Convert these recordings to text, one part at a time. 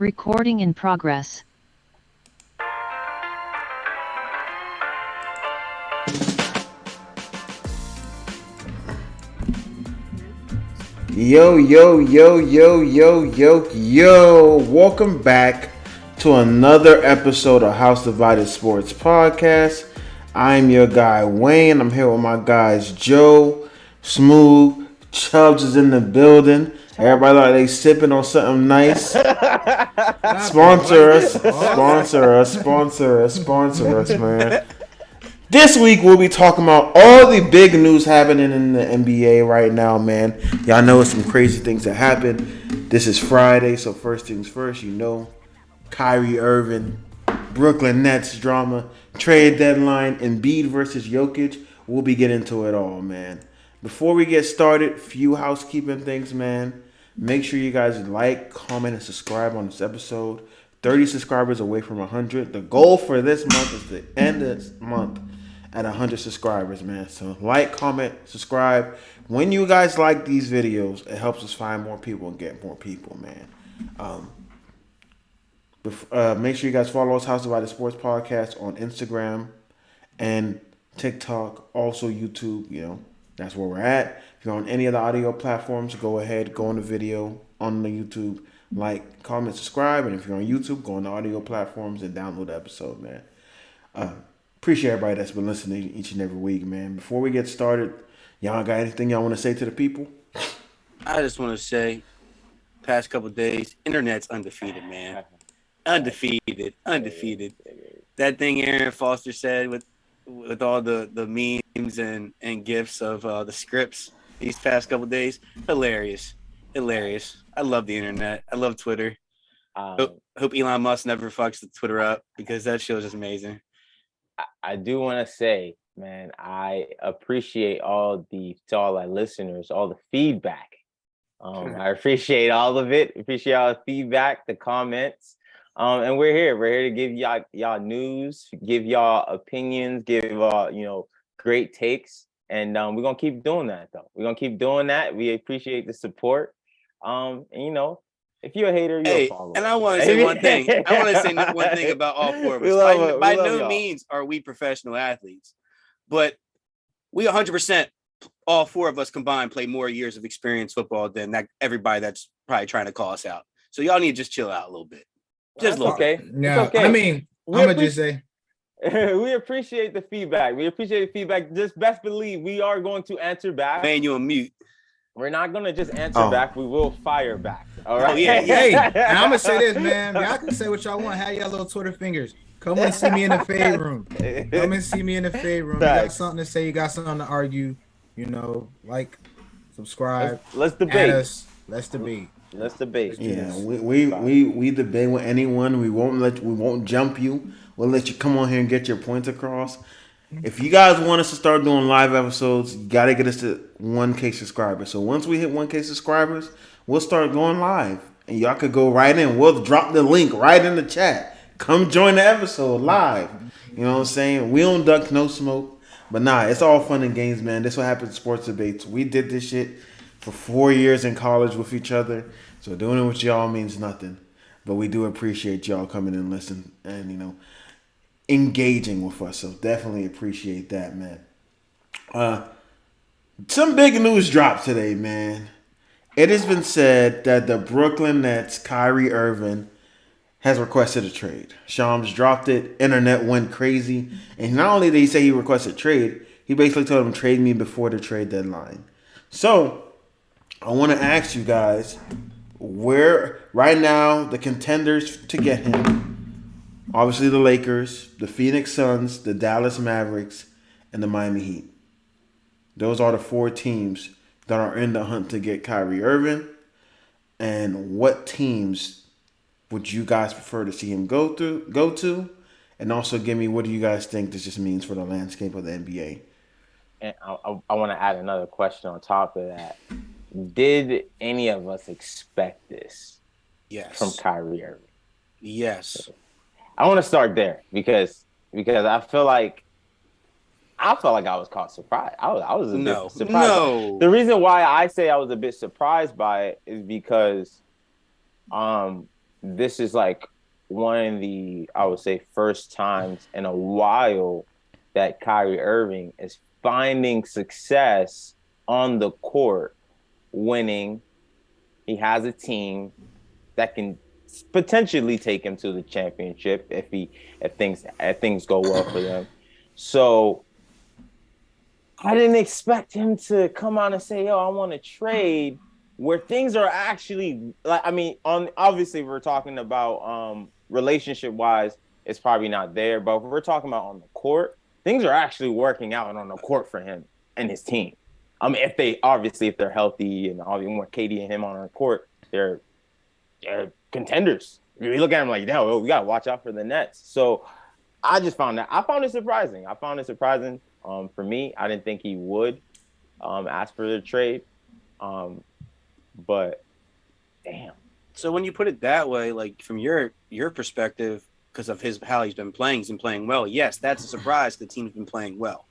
Recording in progress. Yo, welcome back to another episode of House Divided Sports Podcast. I'm your guy, Wayne. I'm here with my guys, Joe, Smooth, Chubbs is in the building. Everybody like they sipping on something nice. Sponsor us, man. This week, we'll be talking about all the big news happening in the NBA right now, man. Y'all know some crazy things that happened. This is Friday, so first things first, Kyrie, Irving, Brooklyn Nets drama, trade deadline, Embiid versus Jokic. We'll be getting into it all, man. Before we get started, few housekeeping things, man. Make sure you guys like, comment, and subscribe on this episode. 30 subscribers away from 100. The goal for this month is to end this month at 100 subscribers, man. So like, comment, subscribe. When you guys like these videos, it helps us find more people and get more people, man. Make sure you guys follow us, House Divided Sports Podcast, on Instagram and TikTok, also YouTube. That's where we're at. If you're on any of the audio platforms, go ahead, go on the video on the YouTube, like, comment, subscribe, and if you're on YouTube, go on the audio platforms and download the episode, man. Appreciate everybody that's been listening each and every week, man. Before we get started, y'all got anything y'all want to say to the people? I just want to say, past couple days, internet's undefeated, man. Undefeated. That thing Aaron Foster said with all the memes and gifs of the scripts these past couple days, hilarious. I love the internet. I love Twitter. Hope Elon Musk never fucks the Twitter up because that show is just amazing. I do want to say, man, I appreciate all our listeners, all the feedback. I appreciate all of it. Appreciate all the feedback, the comments. And we're here. We're here to give y'all news, give y'all opinions, give y'all, great takes. And we're going to keep doing that, though. We're going to keep doing that. We appreciate the support. And, if you're a hater, you're a follower. And I want to say one thing. About all four of us. By no means are we professional athletes, but we 100%, all four of us combined, play more years of experience football than everybody that's probably trying to call us out. So y'all need to just chill out a little bit. Just a little bit. Yeah, okay. I mean, I'm going to just say. We appreciate the feedback. Just best believe we are going to answer back. Man, you on mute. We're not going to just answer back. We will fire back. All right. Hey, and I'm going to say this, man. Y'all can say what y'all want. Have y'all little Twitter fingers. Come and see me in the fade room. You got something to say. You got something to argue. Like, subscribe. Let's debate. Add us. Let's debate. Yeah, we debate with anyone. We won't jump you. We'll let you come on here and get your points across. If you guys want us to start doing live episodes, you got to get us to 1K subscribers. So once we hit 1K subscribers, we'll start going live. And y'all could go right in. We'll drop the link right in the chat. Come join the episode live. You know what I'm saying? We don't duck, no smoke. But nah, it's all fun and games, man. This is what happens in sports debates. We did this shit for 4 years in college with each other. So doing it with y'all means nothing. But we do appreciate y'all coming and listening and, engaging with us. So definitely appreciate that, man. Some big news dropped today, man. It has been said that the Brooklyn Nets, Kyrie Irving, has requested a trade. Shams dropped it. Internet went crazy. And not only did he say he requested a trade, he basically told him, trade me before the trade deadline. So I want to ask you guys, where right now the contenders to get him, obviously the Lakers, the Phoenix Suns, the Dallas Mavericks, and the Miami Heat. Those are the four teams that are in the hunt to get Kyrie Irving. And what teams would you guys prefer to see him go to? And also give me, what do you guys think this just means for the landscape of the NBA? And I want to add another question on top of that. Did any of us expect this? Yes. From Kyrie Irving? Yes. I want to start there because I felt like I was caught surprised. I was a bit surprised. No. The reason why I say I was a bit surprised by it is because this is like one of the, I would say, first times in a while that Kyrie Irving is finding success on the court, winning. He has a team that can potentially take him to the championship if things go well for them. So I didn't expect him to come on and say, "Yo, I want to trade," where things are actually like. I mean, on obviously we're talking about relationship wise, it's probably not there, but if we're talking about on the court, things are actually working out on the court for him and his team. I mean, if they're healthy and obviously more KD and him on our court, they're contenders. You look at them like, no, we gotta watch out for the Nets. So I found it surprising. For me, I didn't think he would ask for the trade. But damn. So when you put it that way, like from your perspective, because of how he's been playing well. Yes, that's a surprise. The team's been playing well,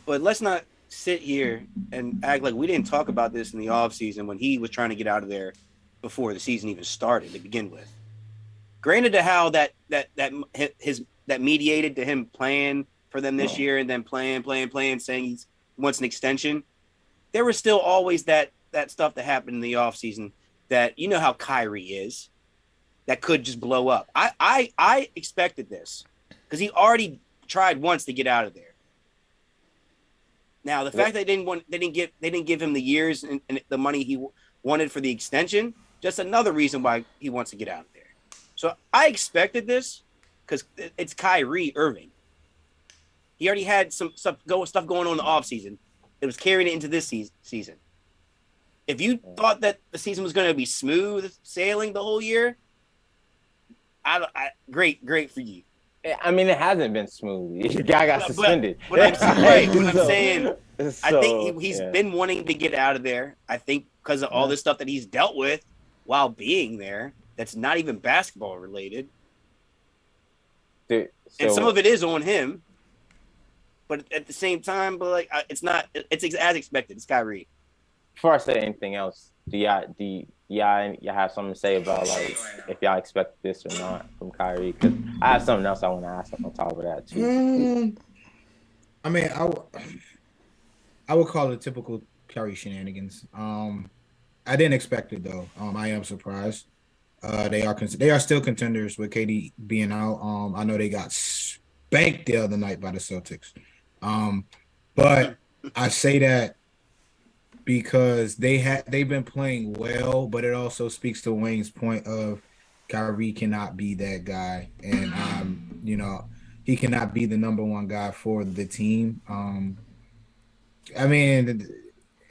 but let's not sit here and act like we didn't talk about this in the offseason when he was trying to get out of there before the season even started to begin with. Granted to how that mediated to him playing for them this year and then playing, saying he wants an extension. There was still always that stuff that happened in the offseason that you know how Kyrie is, that could just blow up. I expected this because he already tried once to get out of there. Now the fact that they didn't give him the years and the money he wanted for the extension, just another reason why he wants to get out of there. So I expected this because it's Kyrie Irving. He already had some stuff going on in the offseason. It was carrying it into this season. If you thought that the season was going to be smooth sailing the whole year, great for you. I mean, it hasn't been smooth. The guy got suspended. But I'm saying, I think he's been wanting to get out of there. I think because of all this stuff that he's dealt with while being there, that's not even basketball related. And some of it is on him. But at the same time, it's not. It's as expected. It's Kyrie. Before I say anything else, do y'all have something to say about like if y'all expect this or not from Kyrie? Because I have something else I want to ask him on top of that too. I mean, I would call it typical Kyrie shenanigans. I didn't expect it though. I am surprised. They are still contenders with KD being out. I know they got spanked the other night by the Celtics. But I say that because they've been playing well, but it also speaks to Wayne's point of Kyrie cannot be that guy, and he cannot be the number one guy for the team. I mean,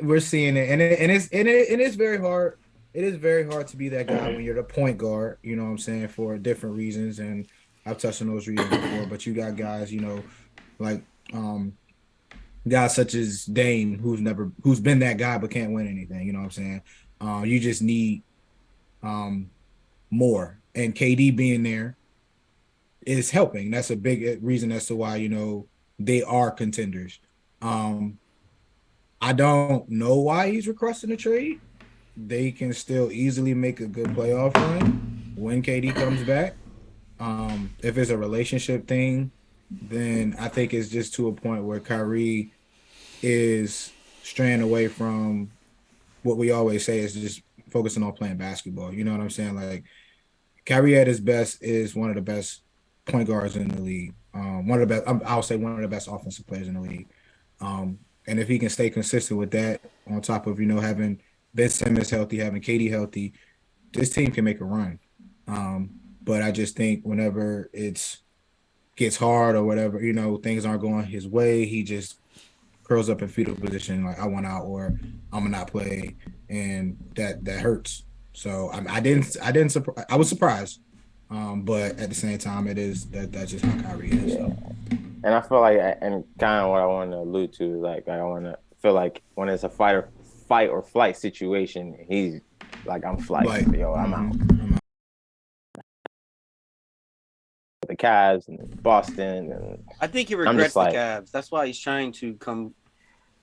we're seeing it, and it's very hard. It is very hard to be that guy when you're the point guard. You know what I'm saying, for different reasons, and I've touched on those reasons before. But you got guys, like guys such as Dame, who's been that guy but can't win anything. You know what I'm saying? You just need more, and KD being there is helping. That's a big reason as to why they are contenders. I don't know why he's requesting a trade. They can still easily make a good playoff run when KD comes back. If it's a relationship thing, then I think it's just to a point where Kyrie is straying away from what we always say is just focusing on playing basketball. You know what I'm saying? Like, Kyrie at his best is one of the best point guards in the league. One of the best, I'll say one of the best offensive players in the league. And if he can stay consistent with that, on top of, having Ben Simmons healthy, having KD healthy, this team can make a run. But I just think whenever it gets hard or whatever, things aren't going his way, he just curls up in fetal position, like I want out or I'm gonna not play, and that hurts. So I was surprised, but at the same time, that's just how Kyrie is. So. And I feel like, and kind of what I want to allude to is like I want to feel like when it's a fight or flight situation, he's like, I'm flighting, I'm out. The Cavs and Boston, and I think he regrets the Cavs. That's why he's trying to come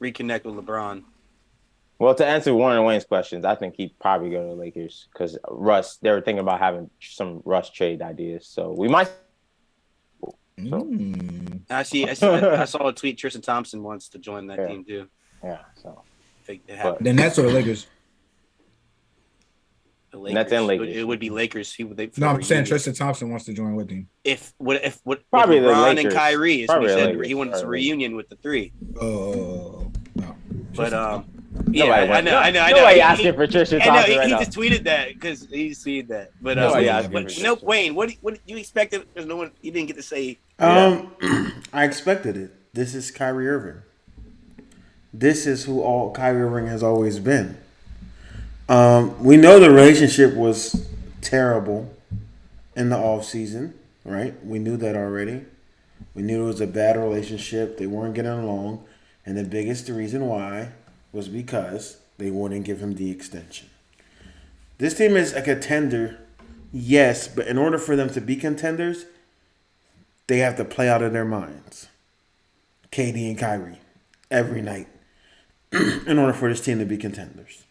reconnect with LeBron. Well, to answer one of Wayne's questions, I think he'd probably go to the Lakers because Russ. They were thinking about having some Russ trade ideas, so we might. So. I saw a tweet. Tristan Thompson wants to join that team too. Yeah, so the Nets or the Lakers. The Lakers. Nets and Lakers. It would be Lakers. I'm saying Tristan Thompson wants to join with him. If probably the LeBron Lakers. and Kyrie, is probably he said Lakers. he wants a reunion with the three. Oh, no. But yeah, I know. Nobody asking for Tristan Thompson right he now. just tweeted that because he seen that. But Wayne, what you expected? Because no one, you didn't get to say. I expected it. This is Kyrie Irving. This is who Kyrie Irving has always been. We know the relationship was terrible in the offseason, right? We knew that already. We knew it was a bad relationship. They weren't getting along. And the biggest reason why was because they wouldn't give him the extension. This team is a contender, yes, but in order for them to be contenders, they have to play out of their minds. KD and Kyrie every night in order for this team to be contenders.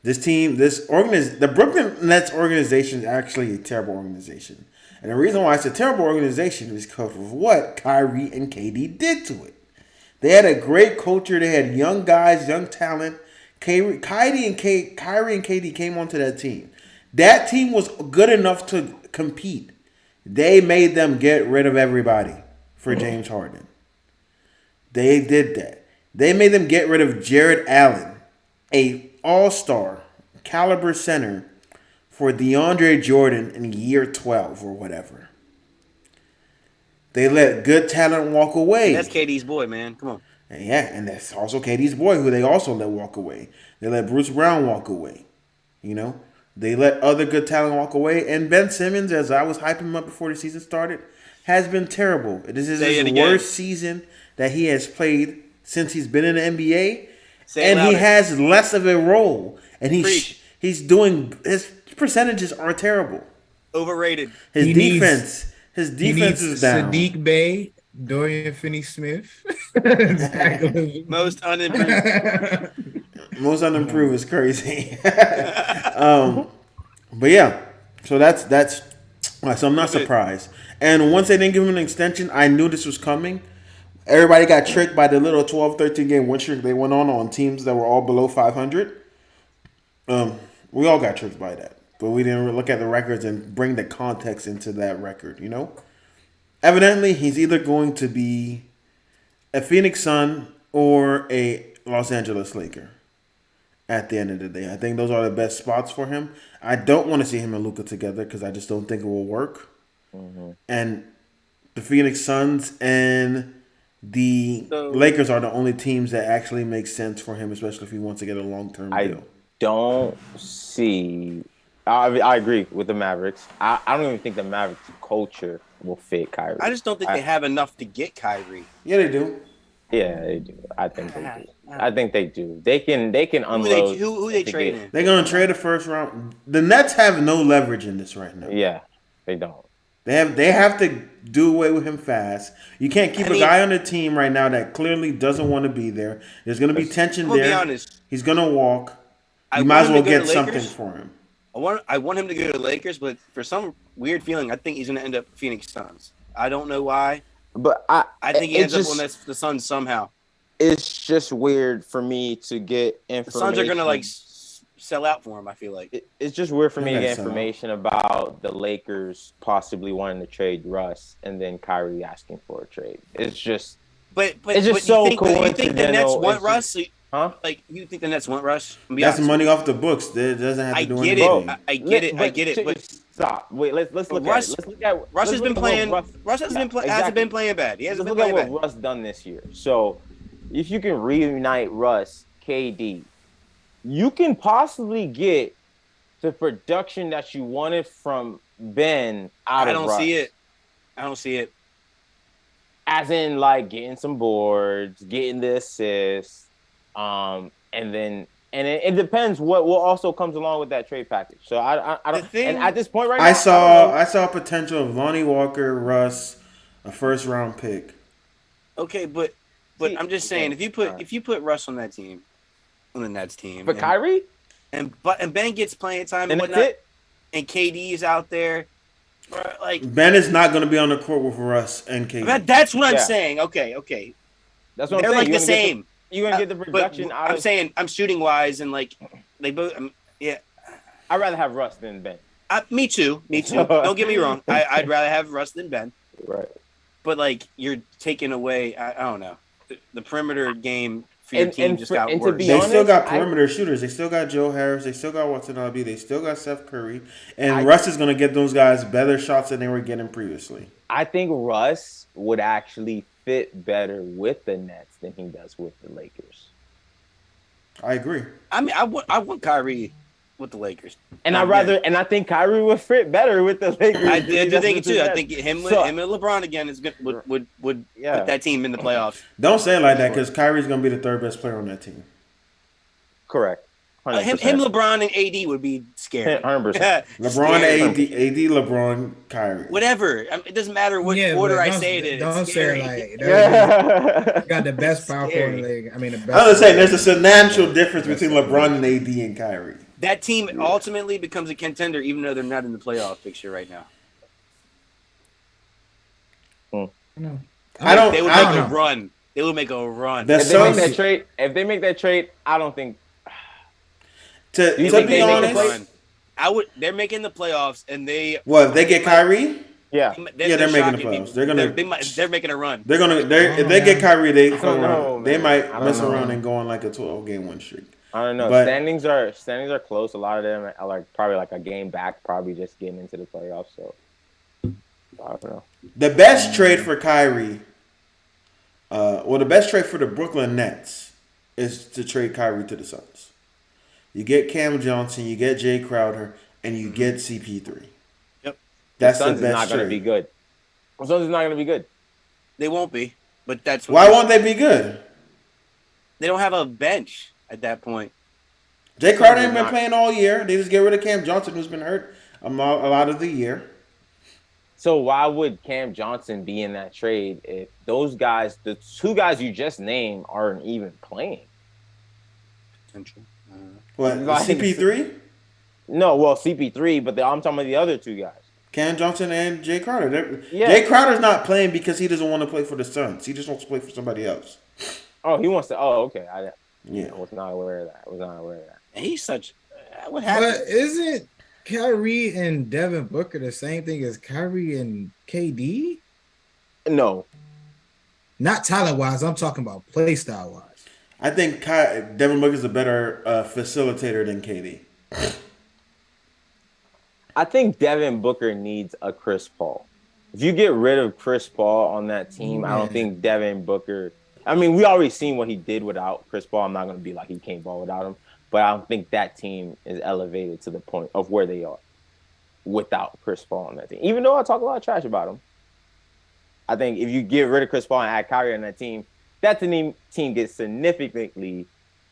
The Brooklyn Nets organization is actually a terrible organization. And the reason why it's a terrible organization is because of what Kyrie and KD did to it. They had a great culture. They had young guys, young talent. Kyrie and KD came onto that team. That team was good enough to compete. They made them get rid of everybody for James Harden. They did that. They made them get rid of Jared Allen, a all-star caliber center, for DeAndre Jordan in year 12 or whatever. They let good talent walk away. That's KD's boy, man. Come on. And that's also KD's boy, who they also let walk away. They let Bruce Brown walk away. They let other good talent walk away. And Ben Simmons, as I was hyping him up before the season started, has been terrible. This is his worst season that he has played since he's been in the NBA. He has less of a role. And he's doing – his percentages are terrible. Overrated. His defense is down. Sadiq Bey, Dorian Finney-Smith. Most unimproved. Most unimproved is crazy. But yeah, so that's so I'm not surprised. And once they didn't give him an extension, I knew this was coming. Everybody got tricked by the little 12, 13 game win streak they went on teams that were all below 500. We all got tricked by that. But we didn't look at the records and bring the context into that record, Evidently, he's either going to be a Phoenix Sun or a Los Angeles Laker at the end of the day. I think those are the best spots for him. I don't want to see him and Luka together because I just don't think it will work. Mm-hmm. And the Phoenix Suns and the Lakers are the only teams that actually make sense for him, especially if he wants to get a long-term deal. I don't see... I agree with the Mavericks. I don't even think the Mavericks culture will fit Kyrie. I just don't think they have enough to get Kyrie. Yeah, they do. Yeah, they do. I think they do. They can unload. Who they trading? They're gonna trade the first round. The Nets have no leverage in this right now. Yeah, they don't. They have to do away with him fast. You can't keep a guy on the team right now that clearly doesn't want to be there. There's gonna be tension there. Be honest. He's gonna walk. You might as well get something for him. I want him to go to the Lakers, but for some weird feeling, I think he's going to end up Phoenix Suns. I don't know why, but I think he ends up on the Suns somehow. It's just weird for me to get information. The Suns are going to sell out for him. I feel like it's just weird for me to get information about the Lakers possibly wanting to trade Russ and then Kyrie asking for a trade. It's just, it's just so coincidental. You think the Nets want Russ? Huh? You think the Nets want Russ? That's money off the books. It doesn't have to do anything. I get it. But stop. Wait, let's look at it. Let's look at Russ has been playing. Russ hasn't been playing bad. He hasn't been playing bad. What Russ done this year. So, if you can reunite Russ, KD, you can possibly get the production that you wanted from Ben out of Russ. I don't see it. As in, getting some boards, getting the assists. And it depends what also comes along with that trade package. So I don't. And at this point right now, I saw potential of Lonnie Walker, Russ, a first round pick. Okay, but I'm just saying if you put Russ on that team, on the Nets team. For Kyrie? And Ben gets playing time And and that's whatnot. it? And KD is out there. Bro, like Ben is not going to be on the court with Russ and KD. that's what I'm Yeah. saying. Okay. That's what They're I'm saying. like the same. You're going to get the But production out I'm of... saying I'm shooting wise and like they both. Yeah, I'd rather have Russ than Ben. me too. Don't get me wrong. I'd rather have Russ than Ben. Right. But like you're taking away. I don't know. The perimeter game for your team just got to worse. be They still honest, got perimeter shooters. They still got Joe Harris. They still got Watanabe. They still got Seth Curry. And Russ is going to get those guys better shots than they were getting previously. I think Russ would actually fit better with the Nets than he does with the Lakers. I agree. I mean, I want Kyrie with the Lakers, And I think Kyrie would fit better with the Lakers. I do think it too. I Nets. think him So- and LeBron again is good. Would put that team in the playoffs. Don't say it like that because Kyrie's going to be the third best player on that team. Correct. 100%. Him, LeBron, and AD would be scary. 100%. LeBron, AD, LeBron, Kyrie. Whatever. I mean, it doesn't matter what order I say it in. Don't It's say scary. it like that. Yeah. Got the best power forward in the league. I mean, the best. I was saying there's a substantial difference between LeBron and AD and Kyrie. That team ultimately becomes a contender, even though they're not in the playoff picture right now. No. I don't. They would I make don't a run. They would make a run. The If they make Suns- that trade, I don't think. To You be think they make a honest, play? I would. They're making the playoffs, and they. well, if they get Kyrie, Yeah. they're making the shocking me. playoffs. They're gonna. They're making a run. They're gonna. If they get Kyrie, they don't know, they man. might I don't mess know. around and go on like a 12-game win streak. I don't know. But- standings are close. A lot of them are like probably like a game back, probably just getting into the playoffs. So I don't know. The best trade for Kyrie, the best trade for the Brooklyn Nets is to trade Kyrie to the Suns. You get Cam Johnson, you get Jay Crowder, and you get CP3. Yep. That's the the Suns best is not going to trade. be good. The Suns is not going to be good. They won't be, but that's Why won't they be good? They don't have a bench at that point. Jay Crowder ain't been not. playing all year. They just get rid of Cam Johnson, who's been hurt a lot of the year. So why would Cam Johnson be in that trade if those guys, the two guys you just named, aren't even playing? Potential. What, Like- CP3? No, well, CP3, but I'm talking about the other two guys. Cam Johnson and Jay Crowder. Yeah. Jay Crowder's not playing because he doesn't want to play for the Suns. He just wants to play for somebody else. Oh, he wants to. Oh, okay. I Yeah. was not aware of that. And he's such. What happened? But isn't Kyrie and Devin Booker the same thing as Kyrie and KD? No, Not talent wise. I'm talking about play style wise. I think Devin Booker's a better facilitator than KD. I think Devin Booker needs a Chris Paul. If you get rid of Chris Paul on that team, I don't think Devin Booker. I mean, we already seen what he did without Chris Paul. I'm not going to be like he can't ball without him, but I don't think that team is elevated to the point of where they are without Chris Paul on that team. Even though I talk a lot of trash about him, I think if you get rid of Chris Paul and add Kyrie on that team team gets significantly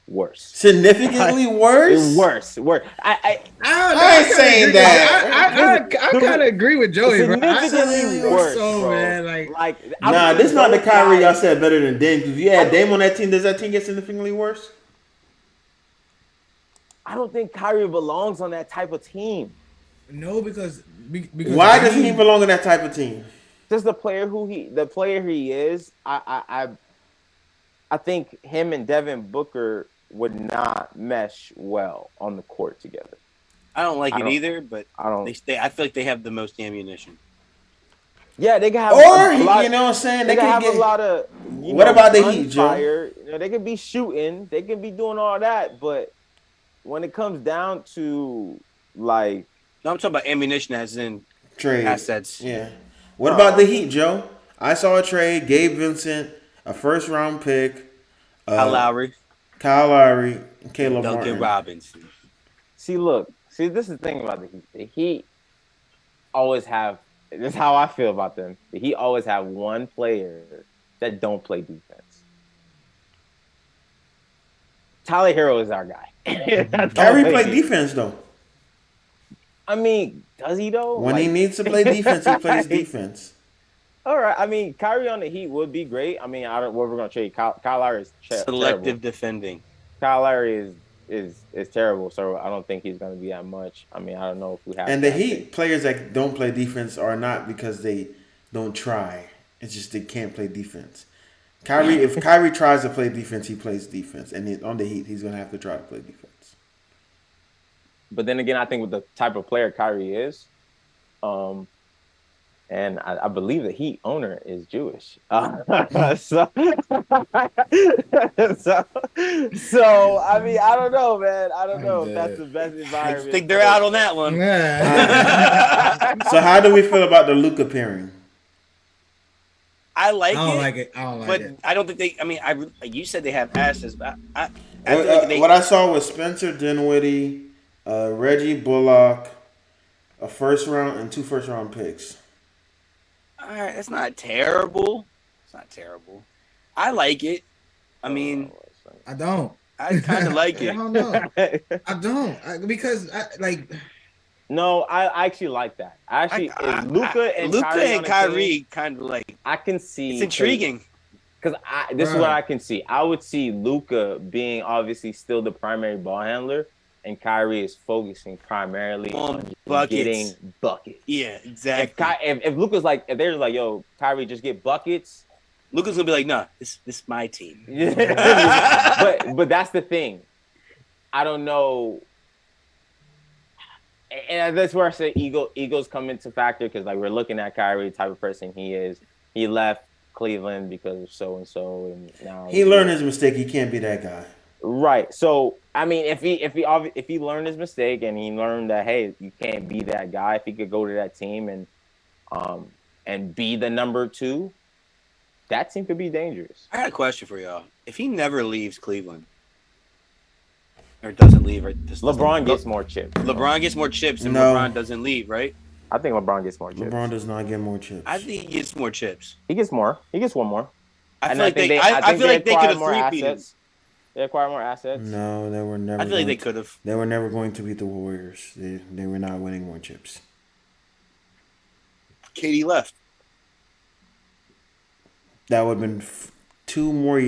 worse. Significantly worse? Worse. I ain't saying that. I kind of agree with Joey, bro. Significantly worse, So, bro. man, like Nah, this not the Kyrie y'all said better than Dame. If you had Dame on that team, does that team get significantly worse? I don't think Kyrie belongs on that type of team. no, because Why does he belong in that type of team? Just the player he is. I think him and Devin Booker would not mesh well on the court together. I don't like it either, but I don't. I feel like they have the most ammunition. Yeah, they can have Or, a lot, you know what I'm saying? They can have get, a lot of. What about the Heat, Joe? Joe? You know, they can be shooting. They can be doing all that, but when it comes down to like, No, I'm talking about ammunition as in trade assets. Yeah. What about the Heat, Joe? I saw a trade. Gabe Vincent, a first-round pick. Kyle Lowry, and Caleb Duncan Martin. Robinson. this is the thing about the Heat. The Heat always have. This is how I feel about them. The Heat always have one player that don't play defense. Tyler Hero is our guy. Kyrie play defense, though. I mean, does he though? When he needs to play defense, he plays defense. All right. I mean, Kyrie on the Heat would be great. I mean, what we're going to trade. Kyle Lowry is Selective terrible. defending. Kyle Lowry is terrible, so I don't think he's going to be that much. I mean, I don't know if we have. And the Heat players that don't play defense are not because they don't try. It's just they can't play defense. If Kyrie tries to play defense, he plays defense, and on the Heat, he's going to have to try to play defense. But then again, I think with the type of player Kyrie is, and I believe the Heat owner is Jewish. So I mean, I don't know, man. I don't know if that's the best environment. I think they're out on that one. So how do we feel about the Luka pairing? I like I don't it. like it. I don't like But it. I don't think they. I mean, you said they have assets, but I What I saw was Spencer Dinwiddie, Reggie Bullock, a first round and 2 first round picks. All right, that's not terrible. It's not terrible. I like it. I mean, I don't. I kind of like I it. don't know. I don't because No, I actually like that. Luka and Kyrie kind of like. I can see. It's intriguing. Because this is what I can see. I would see Luka being obviously still the primary ball handler, and Kyrie is focusing primarily on getting buckets. Yeah, exactly. If Luka's like, if they're like, yo, Kyrie, just get buckets. Luka's gonna be like, nah, this is my team. but that's the thing. I don't know. And that's where I say egos come into factor because like we're looking at Kyrie, the type of person he is. He left Cleveland because of so and so, and now he learned his mistake. He can't be that guy. Right. So I mean, if he learned his mistake and he learned that hey, you can't be that guy. If he could go to that team and be the number 2, that team could be dangerous. I got a question for y'all. If he never leaves Cleveland or doesn't leave, right? LeBron gets more chips. LeBron gets more chips, and No. LeBron doesn't leave, right? I think LeBron gets more chips. LeBron does not get more chips. I think he gets more chips. He gets more. He gets one more. I feel like they could have three-peated. assets. They acquire more assets. No, they were never. I feel like they could have. They were never going to beat the Warriors. They were not winning more chips. KD left. That would have been 3 more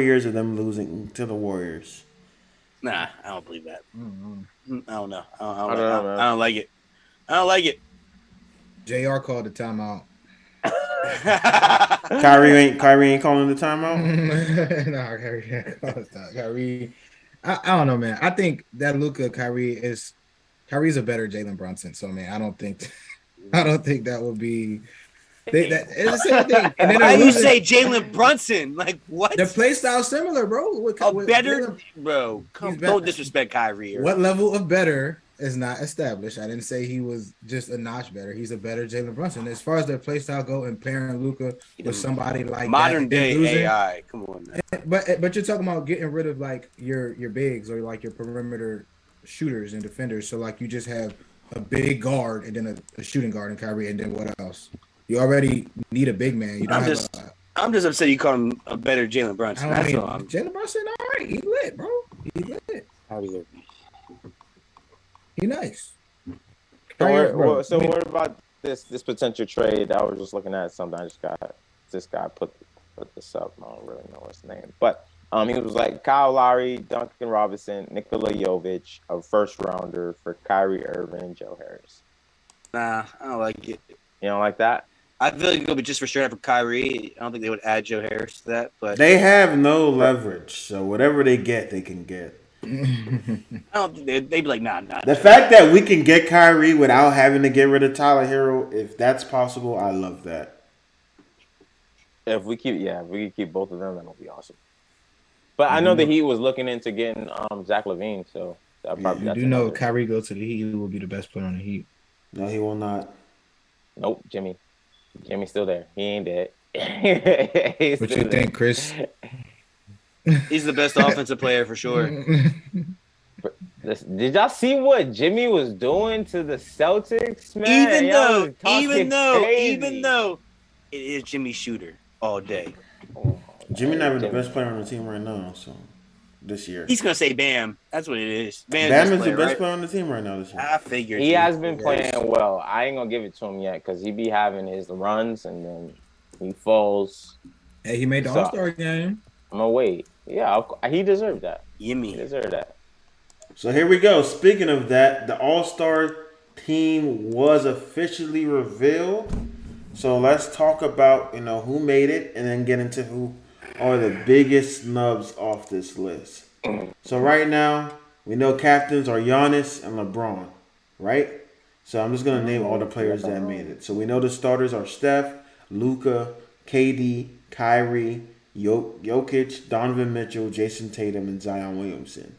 years of them losing to the Warriors. Nah, I don't believe that. I don't know. I don't like it. I don't like it. JR called the timeout. Kyrie ain't calling the timeout. No, Kyrie. I don't know, man. I think that Kyrie's a better Jalen Brunson. So, man, I don't think that would be. It's the same thing. And then why you say Jalen Brunson? Like what? The play style similar, bro. Better, bro. Don't disrespect Kyrie. What level of better is not established? I didn't say he was just a notch better. He's a better Jalen Brunson. As far as their play style go and pairing Luka with somebody like modern that, day AI. Come on, man. But you're talking about getting rid of like your bigs or like your perimeter shooters and defenders. So like you just have a big guard and then a shooting guard in Kyrie, and then what else? You already need a big man. You don't I'm just upset you call him a better Jalen Brunson. Jalen Brunson, all right. He lit, bro. He lit. He nice. So what about this potential trade? I was just looking at something. I just got this guy put this up. I don't really know his name, but he was like Kyle Lowry, Duncan Robinson, Nikola Jovic, a first rounder for Kyrie Irving and Joe Harris. Nah, I don't like it. You don't like that? I feel like it'll be just for straight up for Kyrie. I don't think they would add Joe Harris to that, but they have no leverage, so whatever they get, they can get. I don't think they'd be like, nah. The fact that we can get Kyrie without having to get rid of Tyler Hero, if that's possible, I love that. If we keep both of them, that'll be awesome. But I know the Heat was looking into getting Zach LaVine, so you do know if Kyrie goes to the Heat, he will be the best player on the Heat. No, he will not. Nope, Jimmy's still there. He ain't dead. What you think, Chris? He's the best offensive player for sure. Did y'all see what Jimmy was doing to the Celtics, man? Even though it is Jimmy Shooter all day. Jimmy not the best player on the team right now, so this year. He's gonna say Bam. That's what it is. Bam is the best player on the team right now this year. I figured he has been playing well. I ain't gonna give it to him yet because he be having his runs and then he falls. Hey, he made the All Star game. I'm gonna wait. Yeah, he deserved that. He Yimmy. deserved that. So here we go. Speaking of that, the All Star team was officially revealed. So let's talk about who made it, and then get into who are the biggest snubs off this list. So right now we know captains are Giannis and LeBron, right? So I'm just gonna name all the players that made it. So we know the starters are Steph, Luka, KD, Kyrie, Jokic, Donovan Mitchell, Jason Tatum, and Zion Williamson.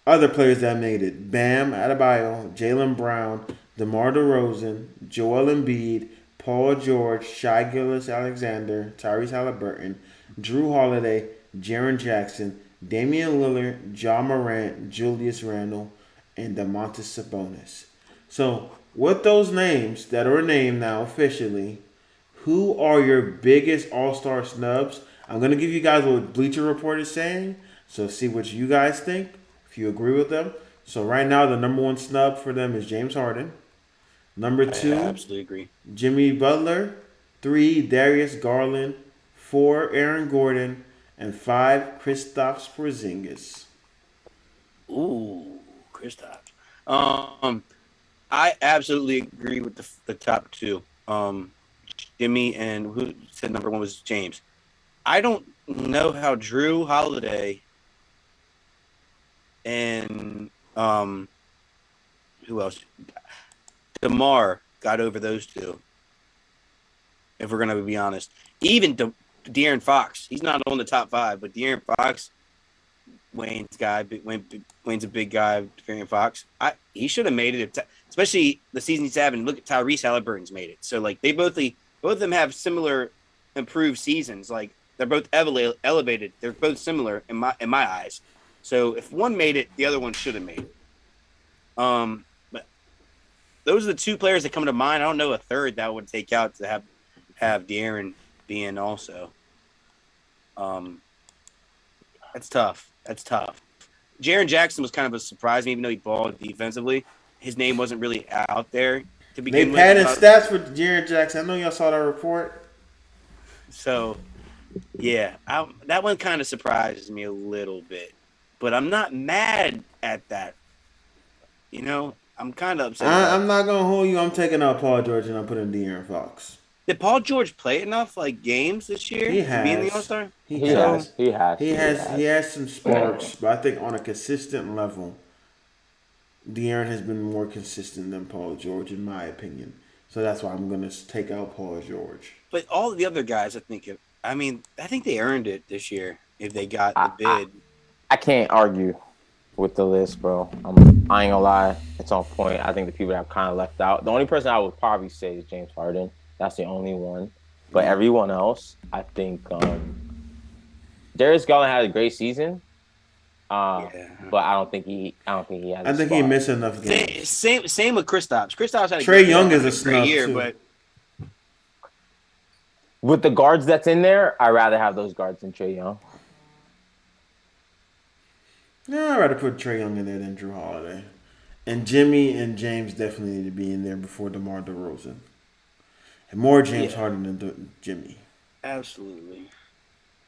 Other players that made it: Bam Adebayo, Jaylen Brown, DeMar DeRozan, Joel Embiid, Paul George, Shai Gilgeous-Alexander, Tyrese Halliburton, Drew Holiday, Jaren Jackson, Damian Lillard, Ja Morant, Julius Randle, and Domantas Sabonis. So, with those names that are named now officially, who are your biggest All-Star snubs? I'm going to give you guys what Bleacher Report is saying, so see what you guys think, if you agree with them. So right now, the number one snub for them is James Harden. Number two, I absolutely agree. Jimmy Butler. 3, Darius Garland. 4, Aaron Gordon. And 5, Kristaps Porzingis. Ooh, Kristaps. I absolutely agree with the top two. Jimmy and who said number one was James. I don't know how Drew Holiday and who else? DeMar got over those two. If we're gonna be honest, even De'Aaron Fox, he's not on the top 5, but De'Aaron Fox, Wayne's guy, Wayne's a big guy. De'Aaron Fox, he should have made it, especially the season he's having. Look at Tyrese Halliburton's made it. So like both of them have similar improved seasons. Like they're both elevated. They're both similar in my eyes. So if one made it, the other one should have made it. But those are the two players that come to mind. I don't know a third that would take out to have De'Aaron being also. That's tough. Jaren Jackson was kind of a surprise, even though he balled defensively. His name wasn't really out there to begin They with. padded stats for Jaren Jackson. I know y'all saw that report. So, yeah, that one kind of surprises me a little bit. But I'm not mad at that. I'm kind of upset. I'm not going to hold you. I'm taking out Paul George and I'm putting De'Aaron Fox. Did Paul George play enough games this year to be in the All-Star? He has some sparks, but I think on a consistent level, De'Aaron has been more consistent than Paul George, in my opinion. So that's why I'm going to take out Paul George. But all the other guys, I think they earned it this year if they got the bid. I can't argue with the list, bro. I ain't gonna lie, it's on point. I think the people that have kind of left out. The only person I would probably say is James Harden. That's the only one. But everyone else, I think Darius Garland had a great season. But I don't think he has. I think he missed enough games. Same with Kristaps. Kristaps had Trae Young is a snub year, too. But with the guards that's in there, I'd rather have those guards than Trae Young. No, I'd rather put Trae Young in there than Drew Holiday. And Jimmy and James definitely need to be in there before DeMar DeRozan. And more James Harden than Jimmy. Absolutely.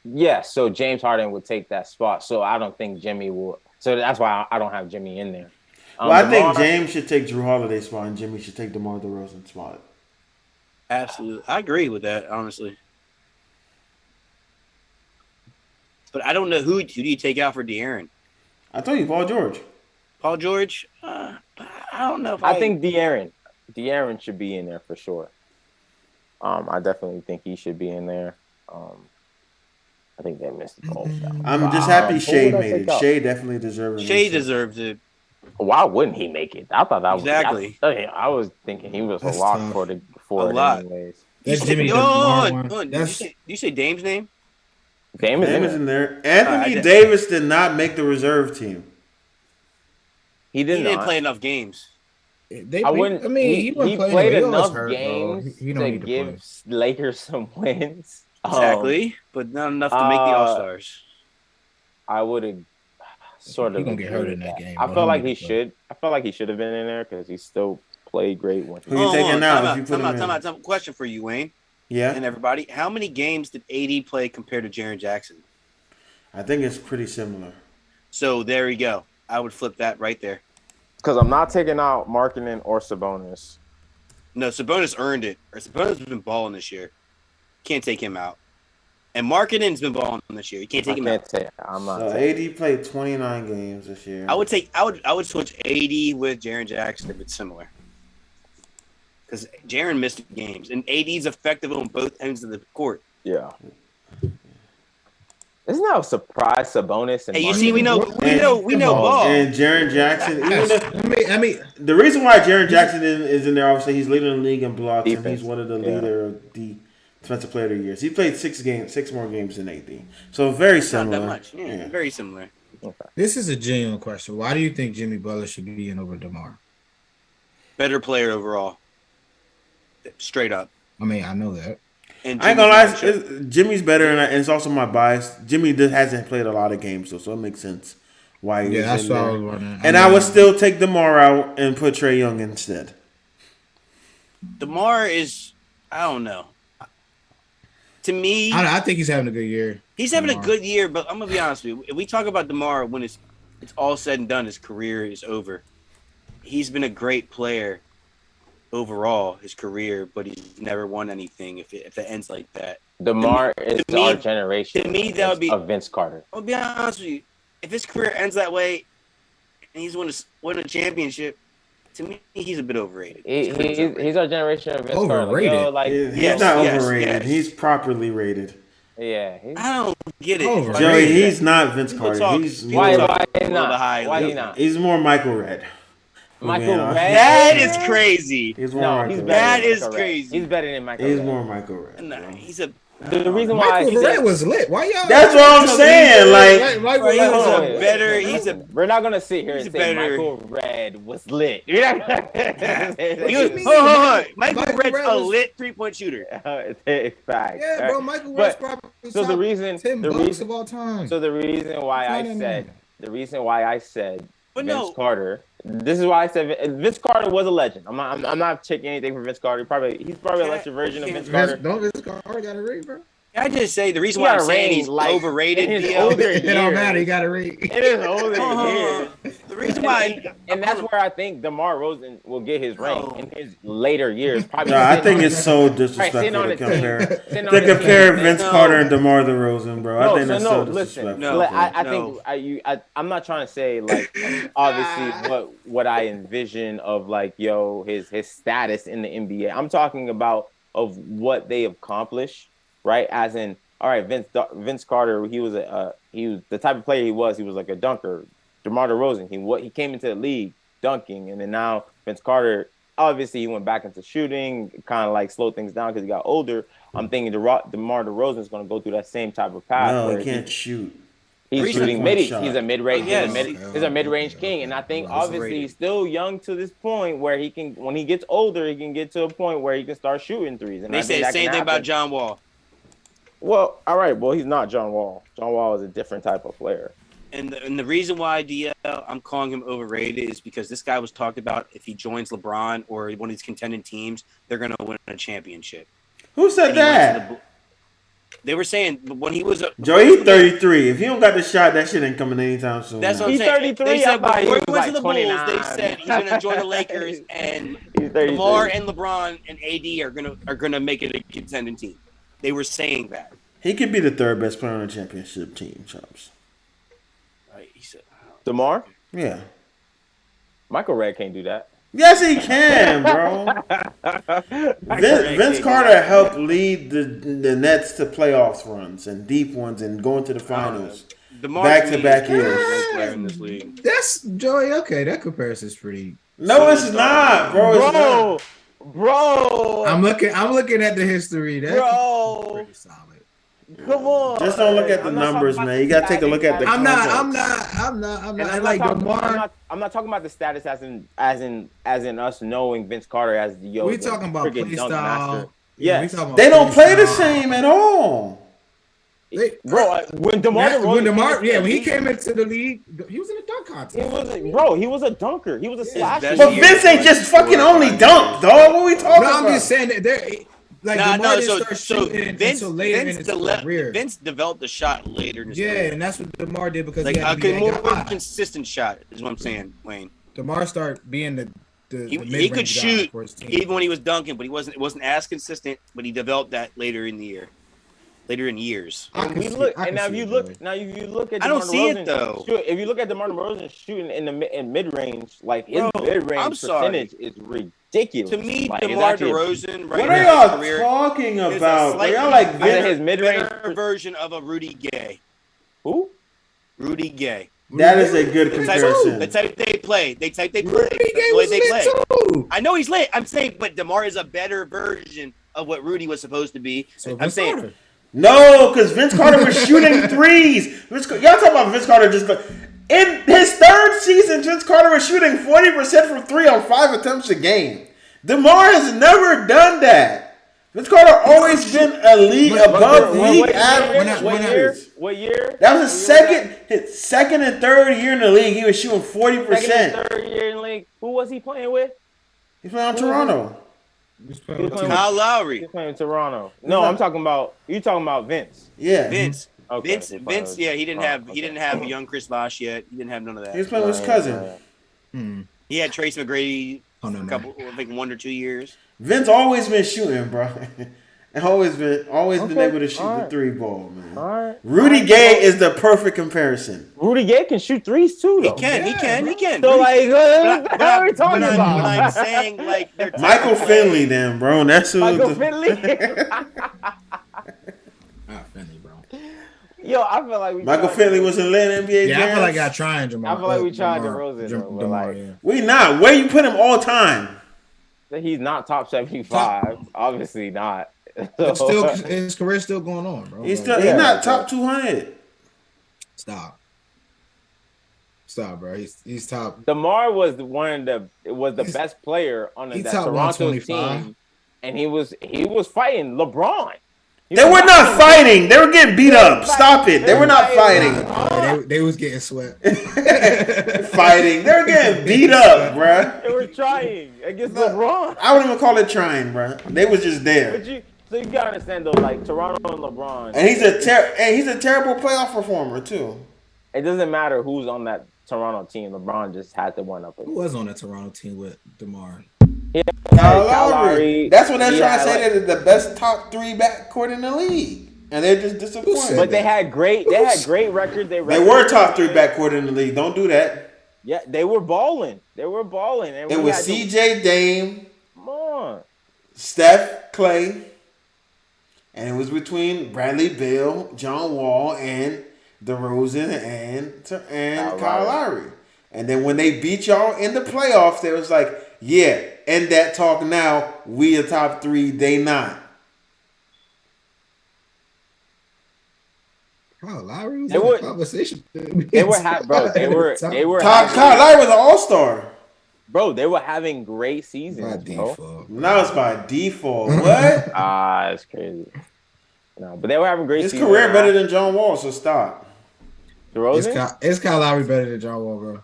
Yeah, so James Harden would take that spot. So I don't think Jimmy will. So that's why I don't have Jimmy in there. Well, I think James should take Drew Holiday's spot and Jimmy should take DeMar DeRozan's spot. Absolutely. I agree with that, honestly. But I don't know who do you take out for De'Aaron? I told you, Paul George. Paul George? I don't know if I think De'Aaron. De'Aaron should be in there for sure. I definitely think he should be in there. I think they missed the goal. I'm just happy Shea made it. Shea definitely deserves it. Shea deserves it. Why wouldn't he make it? I thought that was exactly. I was thinking he was a lock for it anyways. That's Jimmy. Did you say Dame's name? Dame is in there. Anthony Davis did not make the reserve team. He didn't play enough games. He played enough games to give Lakers some wins. Exactly, but not enough to make the All-Stars. I would have sort of. He's gonna get hurt in that game. I felt like he should. I felt like he should have been in there because he still played great. Who you taking now? Time out. Question for you, Wayne. Yeah. And everybody, how many games did AD play compared to Jaren Jackson? I think it's pretty similar. So there you go. I would flip that right there. Because I'm not taking out Markkanen or Sabonis. No, Sabonis earned it. Or Sabonis has been balling this year. Can't take him out. And Markkanen's been balling this year. You can't take him out. I'm not. So AD played 29 games this year. I would switch AD with Jaren Jackson if it's similar. Because Jaren missed games. And AD's effective on both ends of the court. Yeah. Isn't that a surprise, Sabonis? And hey, you see, we know ball. And Jaren Jackson, the reason why Jaren Jackson is in there, obviously, he's leading the league in blocks, defense. And he's one of the leader of the defensive player of the year. He played 6 more games than AD. So very similar. Not that much. Yeah, very similar. Okay. This is a genuine question. Why do you think Jimmy Butler should be in over DeMar? Better player overall. Straight up. I mean, I know that. And I ain't gonna lie, Jimmy's better, and it's also my bias. Jimmy hasn't played a lot of games, so it makes sense why he's that's in what there. I was wondering. And I would still take DeMar out and put Trae Young instead. DeMar is, I don't know. To me, I think he's having a good year. He's having a good year, but I'm gonna be honest with you. If we talk about DeMar when it's all said and done, his career is over. He's been a great player overall, his career, but he's never won anything if it ends like that. DeMar is our generation. To me, that would be of Vince Carter. I'll be honest with you. If his career ends that way, and he's won a championship, to me, he's a bit overrated. He's our generation of Vince overrated. Carter. Like, he's not overrated. Yes. He's properly rated. Yeah, I don't get it. Joey, he's not Vince Carter. Why not? Why he not? He's more Michael Redd. Michael Redd? That is crazy. He's more Michael Redd. That is crazy. He's better than Michael Redd. He's more Michael Redd. Nah, he's a... The reason why Michael Redd was lit. Why y'all? That's what I'm saying. We're not gonna sit here and say Michael Redd was lit. Michael Redd's a lit 3-point shooter. It's fact. Yeah, bro. Michael Redd's probably the reason of all time. So the reason why I said Vince Carter. This is why I said Vince Carter was a legend. I'm not taking anything from Vince Carter. He's probably a lesser version of Vince Carter. Don't Vince Carter got a ring, bro? I just say the reason why I'm saying he's overrated. It don't matter. He got a ring. It is older years. The reason why, and that's where I think DeMar DeRozan will get his ring in his later years. Probably. I think it's so disrespectful to compare Vince Carter and DeMar DeRozan, bro. I think that's so disrespectful. I'm not trying to say like obviously what I envision of like his status in the NBA. I'm talking about of what they accomplished. Right, as in, all right, Vince Carter. He was the type of player he was. He was like a dunker. DeMar DeRozan. He came into the league dunking, and then now Vince Carter. Obviously, he went back into shooting, kind of like slowed things down because he got older. I'm thinking DeMar DeRozan is going to go through that same type of path. No, he can't shoot. He's shooting mid. He's a mid-range. He's a mid-range king, and I think obviously he's still young to this point where he can. When he gets older, he can get to a point where he can start shooting threes. And they say the same thing about John Wall. Well, all right. Well, he's not John Wall. John Wall is a different type of player. And the reason why I'm calling him overrated is because this guy was talked about if he joins LeBron or one of these contending teams, they're going to win a championship. Who said that? They were saying when he was Joey, he's 33. If he don't got the shot, that shit ain't coming anytime soon. That's what I'm saying. 33. They said before he went to the Bulls, they said he's going to join the Lakers, and DeMar and LeBron and AD are gonna make it a contending team. They were saying that. He could be the third best player on the championship team, Chops. Right, he said. DeMar? Yeah. Michael Redd can't do that. Yes, he can, bro. Vince Carter helped lead the Nets to playoffs runs and deep ones and going to the finals. Back-to-back years. In this league. That's Joey. Okay, that comparison's pretty. No, it's not, bro. It's not. Bro, I'm looking at the history. That's pretty solid. Come on. Just don't look at the numbers, man. You gotta take a look at the context. I'm not like DeMar. I'm not talking about the status as in us knowing Vince Carter as the we talking about play style. Yeah, they don't play the same at all. When he came into the league, he was in a dunk contest. He was a dunker. He was a slasher. But Vince ain't just fucking only dunk, dog. What we talking about? I'm just saying that Like Nah, DeMar no. didn't start So shooting Vince, until later in his career. Vince developed the shot later in his Yeah, career. and that's what DeMar did because Like he had to be more that guy. consistent shot is what I'm saying, Wayne. DeMar started being the He mid-range could guy shoot for his team. even when he was dunking, but it wasn't as consistent. But he developed that later in years. I And can we see- look, I and can now if see you it, look, Joey. now if you look at I don't DeMar see it, DeRozan though. if you look at DeMar DeRozan shooting in mid range, like his Bro, mid I'm range sorry. percentage is ridiculous. To me, Like, it's DeMar actually DeRozan, right What now are in y'all his career, talking is a about? slightly Y'all like better- his mid-range- better version of a Rudy Gay. Who? Rudy Gay. That is a good The comparison. type they play. Rudy The Gay way was they play. lit too. I know he's lit. I'm saying, but DeMar is a better version of what Rudy was supposed to be. So I'm Vince saying, Carter. No, because Vince Carter was shooting threes. Y'all talking about Vince Carter in his third season, Vince Carter was shooting 40% from three on 5 attempts a game. DeMar has never done that. Vince Carter always been a league above league average. What year? That was his second and third year in the league. He was shooting 40%. Second and third year in the league. Who was he playing with? He's playing on Toronto. He's playing with He's playing Kyle He's Lowry, playing in Toronto. No, I'm talking about you. Talking about Vince. Yeah, Vince. Okay, Vince. Yeah, he didn't have young Chris Bosh yet. He didn't have none of he was that. playing with his cousin. He had Trace McGrady Oh, no, for a couple, I think 1 or 2 years. Vince always been shooting, bro. And always been Okay, able to shoot the alright. 3 ball, man. All right. Rudy Gay is the perfect comparison. Rudy Gay can shoot threes too, He though. can. So like, what But the hell are we talking but about? I'm saying like they're Michael Finley, then, bro. That's who. Michael Finley. Ah, Finley, bro. Yo, I feel like we Michael tried Finley to- was in Len NBA. Yeah, I feel like I jams. trying Jamal. I feel like we tried DeRozan, though, but like- yeah. We not. Where you put him all time? that he's not top 75. Obviously not. But still, his career's still going on, bro. He's Like, still. Yeah, he's not okay. top 200. Stop, bro. He's top. DeMar was the best player on He's that top Toronto 125. team, and he was fighting LeBron. They were not fighting. They were getting beat up. Stop it. They were not fighting. They was getting swept. Fighting. They were getting beat up, bruh. They were trying against LeBron. I wouldn't even call it trying, bruh. They was just there. But you gotta understand though, like Toronto and LeBron. And he's a terrible playoff performer too. It doesn't matter who's on that Toronto team. LeBron just had to one up. Who was on that Toronto team with DeMar? Kyle Kyle Lowry. Lowry. That's what they're Yeah, trying to say. like- They're the best top 3 backcourt in the league, and they're just disappointed. But they had great records. They were top 3 backcourt in the league. Don't do that. Yeah, they were balling. And It we was had to- CJ, Dame, Come on. Steph, Clay, and it was between Bradley Beal, John Wall, and DeRozan and Kyle Lowry. And then when they beat y'all in the playoffs, they was like, yeah, end that talk now. We a top 3, they not. Kyle Lowry was They in were- the conversation. They were bro. They were Kyle Lowry was an all-star. bro. They were having great by seasons, bro. default. Now it's by default. What? That's crazy. No, but they were having great His seasons. career better than John Wall, so stop. DeRozan? Is Kyle Lowry better than John Wall, bro?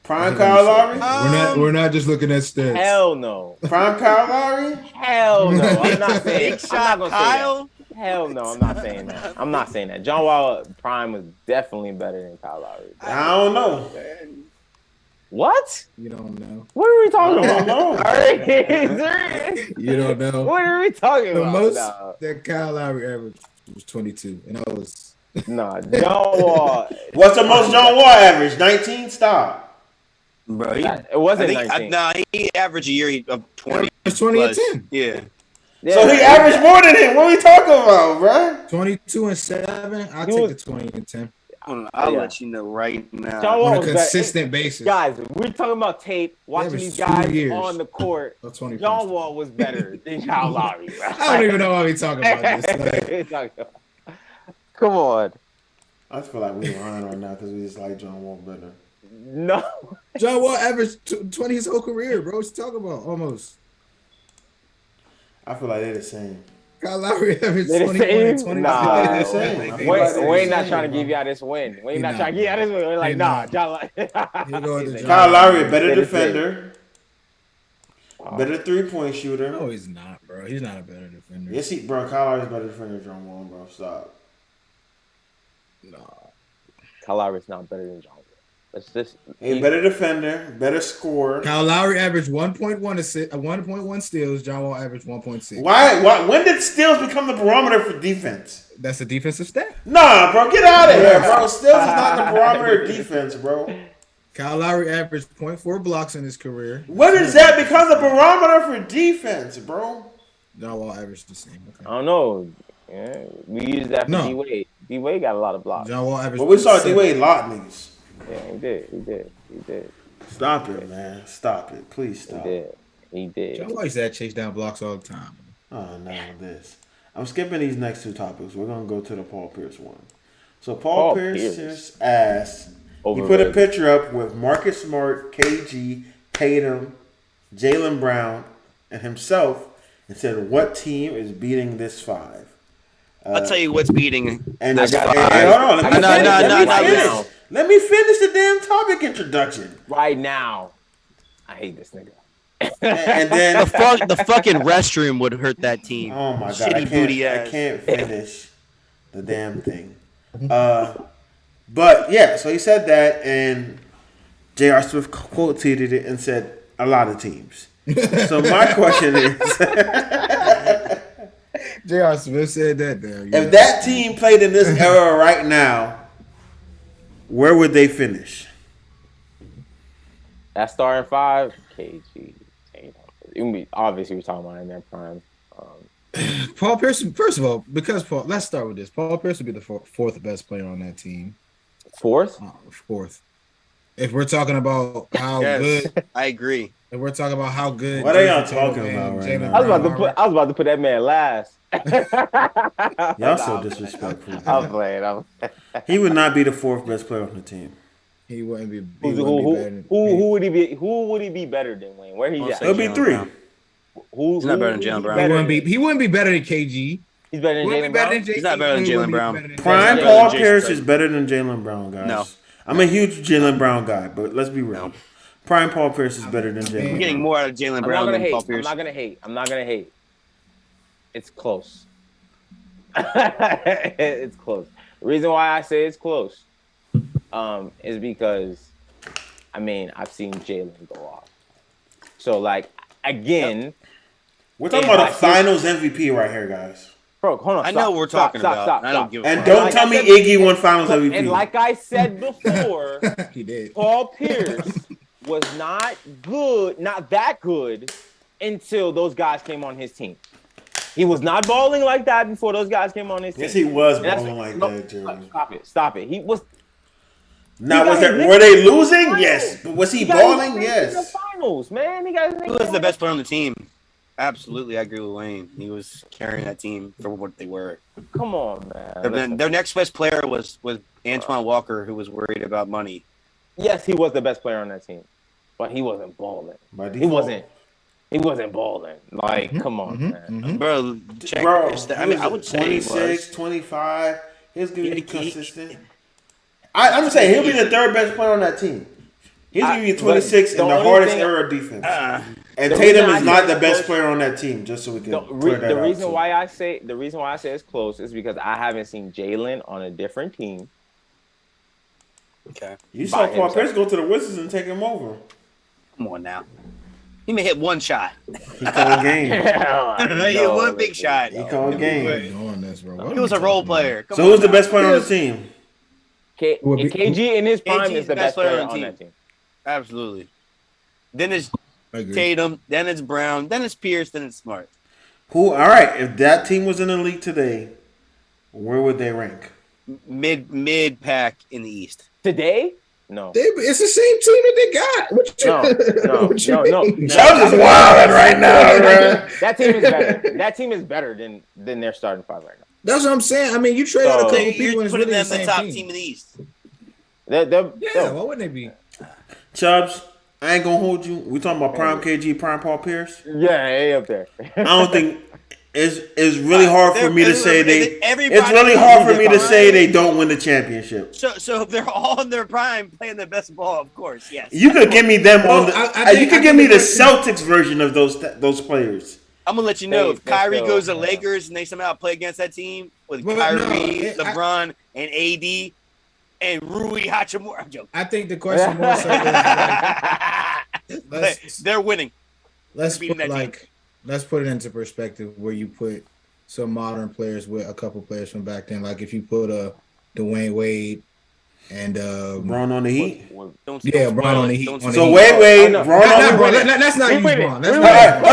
Prime Kyle Lowry? We're not just looking at stats. Hell no. Prime Kyle Lowry? Hell no. I'm not saying. Big I'm shot, not gonna say Kyle. that. Hell no. I'm not saying that. I'm not saying that. John Wall prime was definitely better than Kyle Lowry. I don't know. What? You don't know. What are we talking I don't about? know. Are we- You don't know. What are we talking The about? most No. that Kyle Lowry averaged was 22, and that was Nah, John Wall. What's the most John Wall average? 19? Stop. Bro, It wasn't 19. he averaged a year of 20. It was 20 and plus. 10. Yeah. Yeah, So he averaged more than him. What are we talking about, bruh? 22 and 7. I'll He take was- the 20 and 10 I'll Yeah. let you know right now. John Wall on a was better. consistent basis. Guys, we're talking about tape, watching Averaged these 2 guys years. on the court. Or 20 John points. Wall was better than Kyle Lowry. Bro. I don't even know why we talking about this. Like, Come on. I feel like we're lying right now because we just like John Wall better. No. John Wall averaged 20 his whole career, bro. What you talking about? Almost. I feel like they're the same. Kyle Lowry averaged They the 21 and same? 20. Nah. I feel like they're the same. Wayne not trying to give y'all this win. Wayne not trying to give y'all this win. We're like, He nah, not. John Lowry. He going to John- Kyle Lowry, a better They're the same. defender. Better 3-point shooter. No, he's not, bro. He's not a better defender. defender. Yes, bro. Kyle Lowry's better defender than John Wall, bro. Stop. No. Kyle Lowry's not better than John Wall. Let's just Better defender, better scorer. Kyle Lowry averaged 1.1 steals. John Wall averaged 1.6. Why? When did steals become the barometer for defense? That's a defensive stat. Nah, bro. Get out of here, bro. Steals is not the barometer of defense, bro. Kyle Lowry averaged 0.4 blocks in his career. When does that become the barometer for defense, bro? John Wall averaged the same. Okay. I don't know. Yeah, we use that for No. D-Wade. D-Wade got a lot of blocks. John Wall averaged. But we saw 0.7. D-Wade lot niggas. Yeah, he did. Stop it, man. Stop it. Please stop. He did. John Wall used to have chase down blocks all the time. Oh, no, this. I'm skipping these next two topics. We're going to go to the Paul Pierce one. So Paul Pierce's ass, he put a picture up with Marcus Smart, KG, Tatum, Jaylen Brown, and himself and said, what team is beating this five? I'll tell you what's beating. And this hold five. on. Let me finish the damn topic introduction. Right now. I hate this nigga. And then the fucking restroom would hurt that team. oh my god, Shitty booty ass. I can't finish the damn thing. But yeah, so he said that, and J.R. Swift quote tweeted it and said a lot of teams. So my question is, J.R. Smith said that there. if that team played in this era right now, where would they finish? That starting five, KG. Obviously, we're talking about in their prime. Paul Pierce, first of all, let's start with this. Paul Pierce would be the fourth best player on that team. Fourth? Fourth. If we're talking about how good, I agree. if we're talking about how good, What are y'all talking about right now? I was about to put that man last. Y'all so disrespectful. I'm playing. He would not be the fourth best player on the team. He wouldn't be. Who would he be? Who would he be better than Wayne? Where he at? It'll be three. He's not better than Jaylen Brown. He wouldn't be better than KG. He's better than Jaylen Brown. He's not better than Jaylen Brown. Prime Paul Pierce is better than Jaylen Brown, guys. No. I'm a huge Jaylen Brown guy, but let's be real. Prime Paul Pierce is better than Jaylen. I'm getting more out of Jaylen Brown than Paul Pierce. I'm not gonna hate. It's close. It's close. The reason why I say it's close, is because, I mean, I've seen Jaylen go off. So, like, again, we're talking about a Finals MVP right here, guys. Bro, hold on. I know what we're talking about. Stop. I don't give a And fuck. don't tell me Iggy won Finals MVP. And like I said before, He did. Paul Pierce was not that good until those guys came on his team. He was not balling like that before those guys came on his team. Yes, he was And that's- balling like no, that, Jeremy. Stop it. He was. Now, He got were they losing? finals. Yes. But was he got balling? his Yes. in the finals, man. He got his Who was the best player on the team? Absolutely, I agree with Wayne. He was carrying that team for what they were. Come on, man. Their next best player was Antoine Walker, who was worried about money. Yes, he was the best player on that team, but he wasn't balling. By He default. wasn't balling. Like, come on, man. Bro, check Bro, this. I mean, I would say 26, 25. He's going to be consistent. I'm just saying, he'll be the third best player on that team. He's going to be 26 in the only hardest thing- era of defense. And the Tatum reason is I not say the it's best close- player on that team, just so we can The clear that out. reason too. why I say it's close is because I haven't seen Jaylen on a different team. Okay. You saw by Paul himself. Pierce go to the Wizards and take him over. Come on now. He may hit one shot. He called game. He hit one big shot. He called game. Doing this, bro. He was a role player. Come So on who's the now. best player on the team? KG in his prime KG is the best player on that team. Absolutely. Then it's I agree. Tatum. Then it's Brown. Then it's Pierce. Then it's Smart. Who? All right. If that team was in the league today, where would they rank? Mid pack in the East. Today? No. It's the same team that they got. What you mean? Chubbs is wilding right now, bro. That team is better. That team is better than their starting five right now. That's what I'm saying. I mean, you trade out a So- couple You're people and it's putting really them the the same top team. team in the East. They're Yeah, why wouldn't they be? Chubbs, I ain't gonna hold you. We talking about prime KG, prime Paul Pierce. yeah, up there. I don't think it's really hard for me to say they. Everybody- It's really hard for me to say they don't win the championship. So if they're all in their prime playing their best ball, of course, yes. You could give me them Well, on the. I think- you could I give me think the the question- Celtics version of those players. I'm gonna let you know if Kyrie still- goes to Lakers and they somehow play against that team with Kyrie, LeBron, and AD, and Rui Hachimura. I'm joking. I think the question more so is like, They're winning. let's beating put that let's put it into perspective where you put some modern players with a couple players from back then. Like if you put Dwayne Wade and Braun on the Heat. Don't Braun on the Heat. don't On the So Heat. wait, No, Braun on not the Braun. Heat. Let's not use Braun. Let's All not right, use hold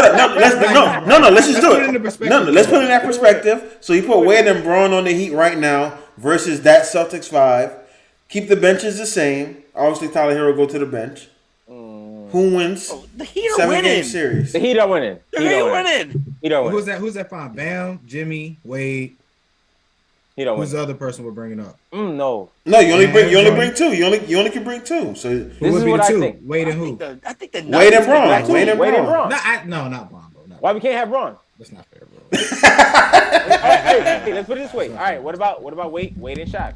Braun. up. Let's just do Put it into it. perspective. No, let's put it in that perspective. So you put Wade and Braun on the Heat right now versus that Celtics 5. Keep the benches the same. Obviously, Tyler Hero go to the bench. Who wins? The Heat are 7-game winning. series. The Heat are winning. The Heat are winning. Heat are winning. Who's that fine? Bam, Jimmy, Wade. Heat are Who's winning. the other person we're bringing up? No. No, you only bring Jordan. 2. You only can bring 2. So Who This would is be what the I two? think. Wade and who? I think the Wade and Nuggets Braun. are Wade and Braun. No, not Braun, bro. Not Why we can't have Braun? That's not fair, bro. Hey, let's put it this way. All right, what about Wade and Shaq?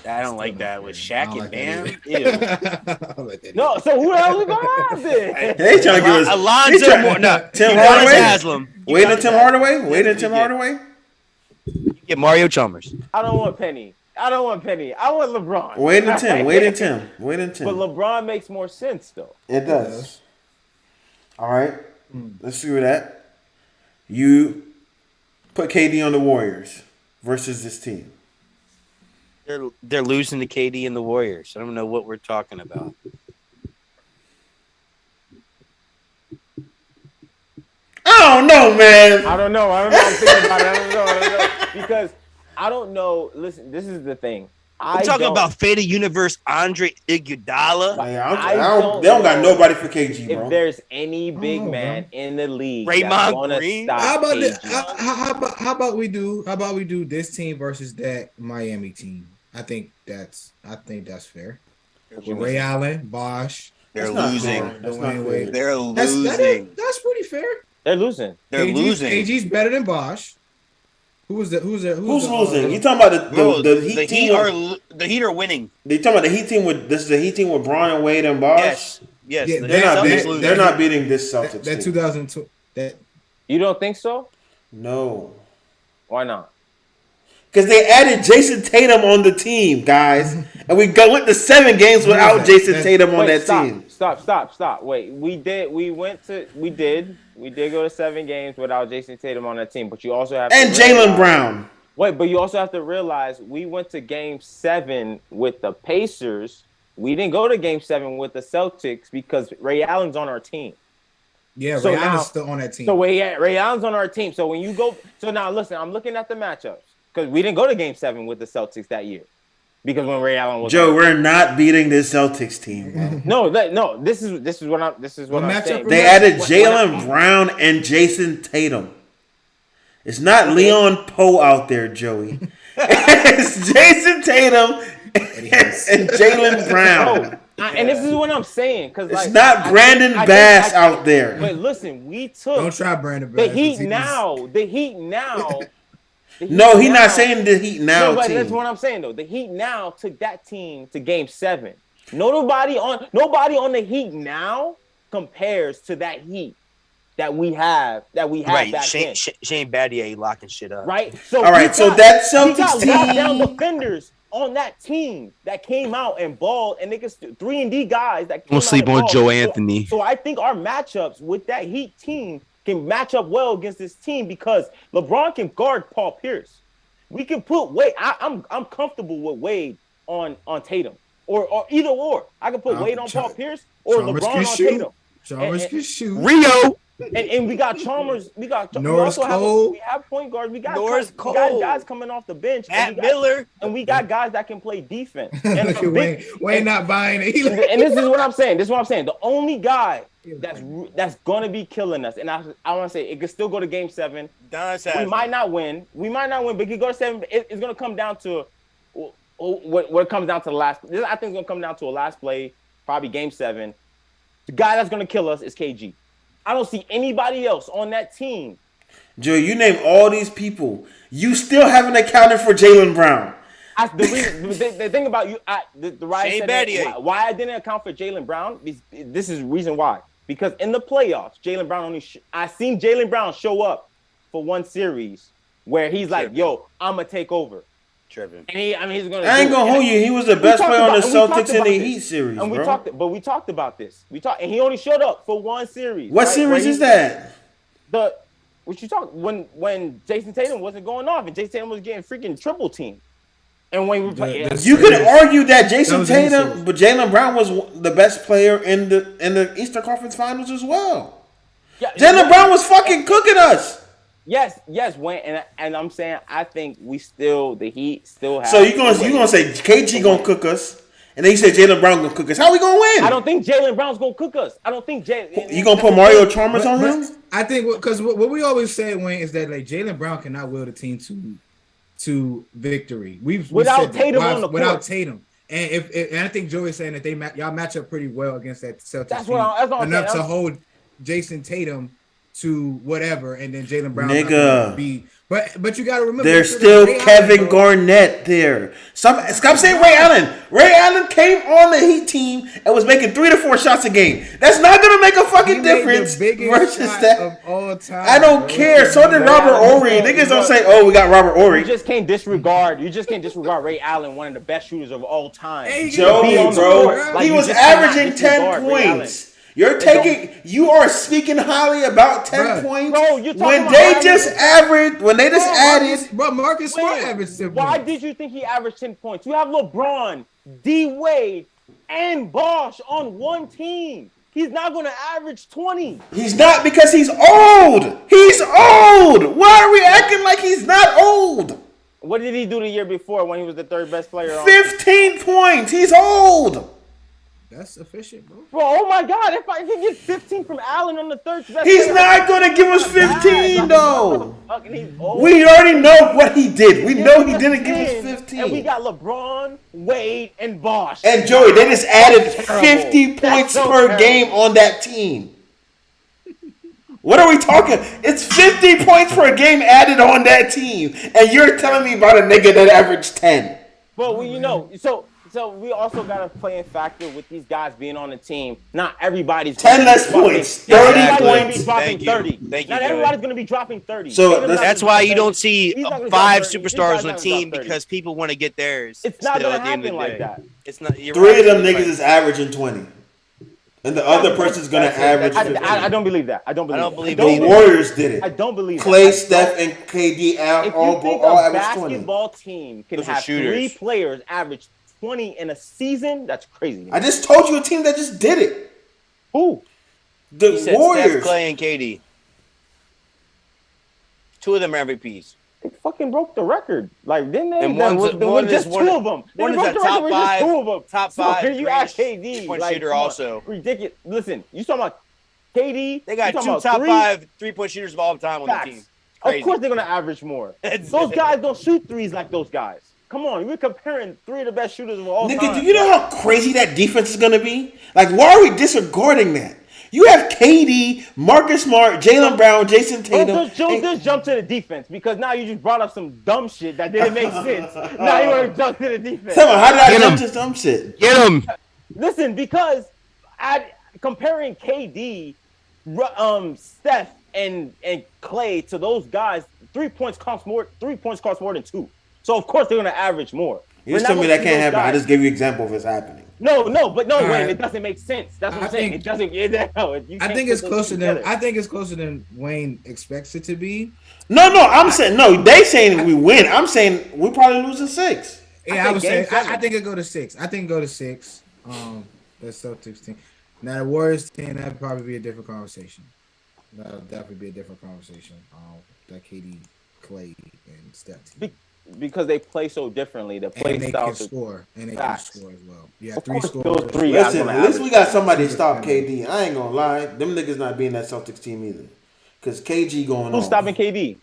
I don't like that with Shaq and like Bam. that Ew. No, so who the hell we gonna have then? They trying to give us Alonzo Moore. No, Tim Udonis Hardaway. Haslam. Wade and Tim Hardaway. Wade and you Tim get. Hardaway. You get Mario Chalmers. I don't want Penny. I want LeBron. Wade and Tim. Wade and Tim. Wade and Tim. But LeBron makes more sense though. It does. All right. Let's see with that. You put KD on the Warriors versus this team. They're losing to KD and the Warriors. I don't know what we're talking about. I don't know, man. I don't know. I'm thinking about it. I don't know. Because I don't know. Listen, this is the thing. I'm talking about Faded Universe Andre Iguodala. They don't got nobody for KG, bro. If there's any big man in the league, Draymond that's gonna Green? stop How about KG. how about we do this team versus that Miami team? I think that's fair. With Ray Allen, Bosh. They're That's not losing. fair. That's Dwayne not fair. Wade. They're That's losing. pretty fair. They're losing. They're losing. KG's better than Bosh. Who's losing? You talking about the Heat team? The Heat are winning. They talking about the Heat team with this is the Heat team with Braun and Wade and Bosh. Yes. Yeah, The They're Celtics not losing. beating this Celtics that team. 2002 that You don't think so? No. Why not? Because they added Jason Tatum on the team, guys. And we went to 7 games without Jason Tatum on that team. Stop. Wait, we did go to 7 games without Jason Tatum on that team, but you also have And to Jaylen realize- Brown. Wait, but you also have to realize we went to game 7 with the Pacers. We didn't go to game 7 with the Celtics because Ray Allen's on our team. yeah, So Ray now- Allen's still on that team. So Ray Allen's on our team. So when you go, so now listen, I'm looking at the matchups because we didn't go to game 7 with the Celtics that year because when Ray Allen was Joe, we're not beating this Celtics team, bro. no, this is what I'm What matchup saying. They added Jaylen Brown and Jason Tatum. It's not Leon Poe out there, Joey. It's Jason Tatum and Jaylen Brown. And this is what I'm saying because It's not Brandon Bass out there. But listen, we took Don't try Brandon the Bass. Heat now. The Heat now. No, he's not saying the Heat now No, but team. that's what I'm saying though. The Heat now took that team to game 7. Nobody on the Heat now compares to that Heat that we have Right. back Shane then. Shane Battier locking shit up. Right? So All right, so that we got Celtics lockdown team. defenders on that team that came out and balled, and niggas 3-and-D guys that came Don't out sleep and on balled. Joe So- Anthony. So I think our matchups with that Heat team can match up well against this team because LeBron can guard Paul Pierce. We can put Wade. I'm comfortable with Wade on Tatum or either or. I can put Wade on Paul Pierce or Chalmers LeBron can on shoot. Tatum. Chalmers and- can shoot. Rio. And we got Chalmers. We Norris also Cole. we have point guards. We got Norris we got Cole. guys coming off the bench. Matt Miller. And we got guys that can play defense. Look And, at Wayne. Wayne not buying it. and this is what I'm saying. The only guy that's gonna be killing us, and I want to say it could still go to game 7. We might not win, but it could go to 7. It's gonna come down to what comes down to the last. I think it's gonna come down to a last play, probably game 7. The guy that's gonna kill us is KG. I don't see anybody else on that team. Joe, you name all these people. You still haven't accounted for Jaylen Brown. The thing about you, the why I Shane said that, Battier. why I didn't account for Jaylen Brown. This is the reason why. because in the playoffs, Jaylen Brown I seen Jaylen Brown show up for one series where he's like, "Yo, I'm gonna take over." Tripping. And he's gonna. I ain't gonna hold you. He was the best player on the Celtics in the Heat series, and we bro. talked about this. And he only showed up for one series. What series is that? What you talk when Jason Tatum wasn't going off and Jason Tatum was getting freaking triple team. And when we play, you could argue that Jason Tatum, but Jaylen Brown was the best player in the Eastern Conference Finals as well. Yeah, Jaylen Brown was fucking cooking us. Yes, Wayne, and I'm saying I think the Heat still have. So you gonna say KG gonna cook us, and then you say Jaylen Brown gonna cook us? How we gonna win? I don't think Jaylen Brown's gonna cook us. I don't think You gonna put Mario Chalmers on him? I think because what we always say, Wayne, is that like Jaylen Brown cannot will the team to victory. Without Tatum on the court. Without Tatum. And and I think Joey's saying that y'all match up pretty well against that Celtics team. That's what enough to hold Jason Tatum to whatever, and then Jaylen Brown nigga. Be. But you got to remember, there's still Kevin Garnett there. Stop saying Ray Allen. Ray Allen came on the Heat team and was making 3 to 4 shots a game. That's not gonna make a fucking difference versus that. Of all time, I don't care. So did Robert Ory. Niggas don't say, "Oh, we got Robert Ory." You just can't disregard Ray Allen, one of the best shooters of all time. Hey, Joey, bro, he was averaging 10 points. You are speaking highly about 10 points. Bro, when they just added. Marcus Smart averaged 10 points. Why did you think he averaged 10 points? You have LeBron, D Wade, and Bosh on one team. He's not going to average 20. He's not because he's old. He's old. Why are we acting like he's not old? What did he do the year before when he was the third best player? 15 points. He's old. That's efficient, bro. Oh my God! If I can get 15 from Allen on the third best, he's not gonna give us 15 though. We already know what he did. We know he didn't give us 15. And we got LeBron, Wade, and Bosh. And Joey, they just added 50 points per game on that team. What are we talking? It's 50 points per game added on that team, and you're telling me about a nigga that averaged 10. But So we also got to play in factor with these guys being on the team. Not everybody's 10 less points, 30 points. Dropping 30. Not everybody's going to be dropping 30. So that's why you don't see 5 superstars on the team because people want to get theirs. It's not going to happen like that. It's not. 3 of them niggas is averaging 20. And the other person's going to average 15. I don't believe that. I don't believe the Warriors did it. I don't believe Clay, Steph, and KD all average 20. A basketball team can have 3 players average 20 in a season. That's crazy. I just told you a team that just did it. Who? The Warriors. Steph, Clay, and KD. 2 of them are MVPs. They fucking broke the record. Like, didn't they? And one just 2 of them. One is a top 5 you ask KD, point shooter also. Ridiculous. Listen, you talking about KD? They got 2 top 5 3-point shooters of all time on the team. Of course they're gonna average more. Those guys don't shoot threes like those guys. Come on, we're comparing 3 of the best shooters of all time. Nigga, do you know how crazy that defense is going to be? Like, why are we disregarding that? You have KD, Marcus Smart, Jaylen Brown, Jason Tatum. Just jump to the defense because now you just brought up some dumb shit that didn't make sense. Now you want to jump to the defense. Tell me, how did I jump to dumb shit? Get him. Listen, because comparing KD, Steph, and Clay to those guys, 3 points cost more. 3 points cost more than 2. So of course they're gonna average more. You just told me that can't happen. I just gave you an example of it's happening. No, Wayne, it doesn't make sense. That's what I'm saying. It doesn't. I think it's closer than. I think it's closer than Wayne expects it to be. No. I'm saying no. They saying we win. I'm saying we probably lose in 6. Yeah, I would say. I think it go to 6. I think it go to 6. The Celtics team. Now the Warriors team, that'd probably be a different conversation. That'll definitely be a different conversation. That KD, Clay, and Steph team. Because they play so differently. The play and they style can score. And they can score as well. Yeah, of 3 scores. Those 3 Listen, at least we got somebody to stop KD. I ain't gonna lie. Them niggas not being that Celtics team either. Because KG going on. Who's stopping KD?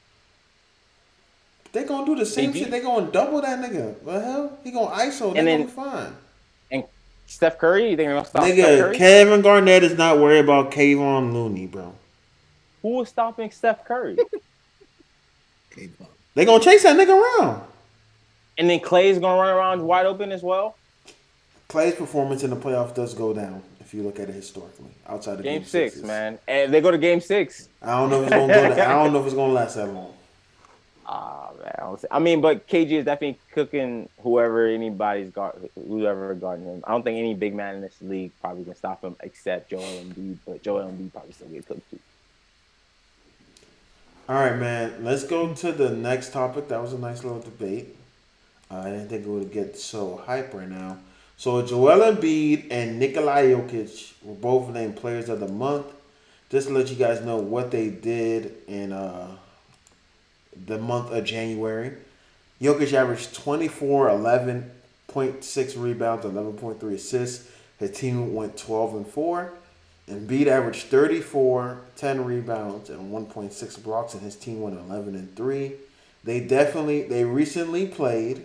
They gonna do the same shit. They gonna double that nigga. What the hell? He gonna ISO. They gonna be fine. And Steph Curry? You think they're gonna stop Steph Curry? Kevin Garnett is not worried about Kayvon Looney, bro. Who is stopping Steph Curry? They gonna chase that nigga around. And then Clay's gonna run around wide open as well. Clay's performance in the playoffs does go down if if you look at it historically, outside of Game game 6, sixes. man. And they go to game 6. I don't know if it's gonna go. I don't know if it's gonna last that long. Man. I mean, but KG is definitely cooking whoever guarding him. I don't think any big man in this league probably can stop him except Joel Embiid, but Joel Embiid probably still get cooked too. All right, man. Let's go to the next topic. That was a nice little debate. I didn't think it would get so hype right now. So Joel Embiid and Nikola Jokic were both named Players of the Month. Just to let you guys know what they did in the month of January. Jokic averaged 24, 11.6 rebounds, 11.3 assists. His team went 12-4. Embiid averaged 34, 10 rebounds, and 1.6 blocks, and his team went 11-3. They recently played,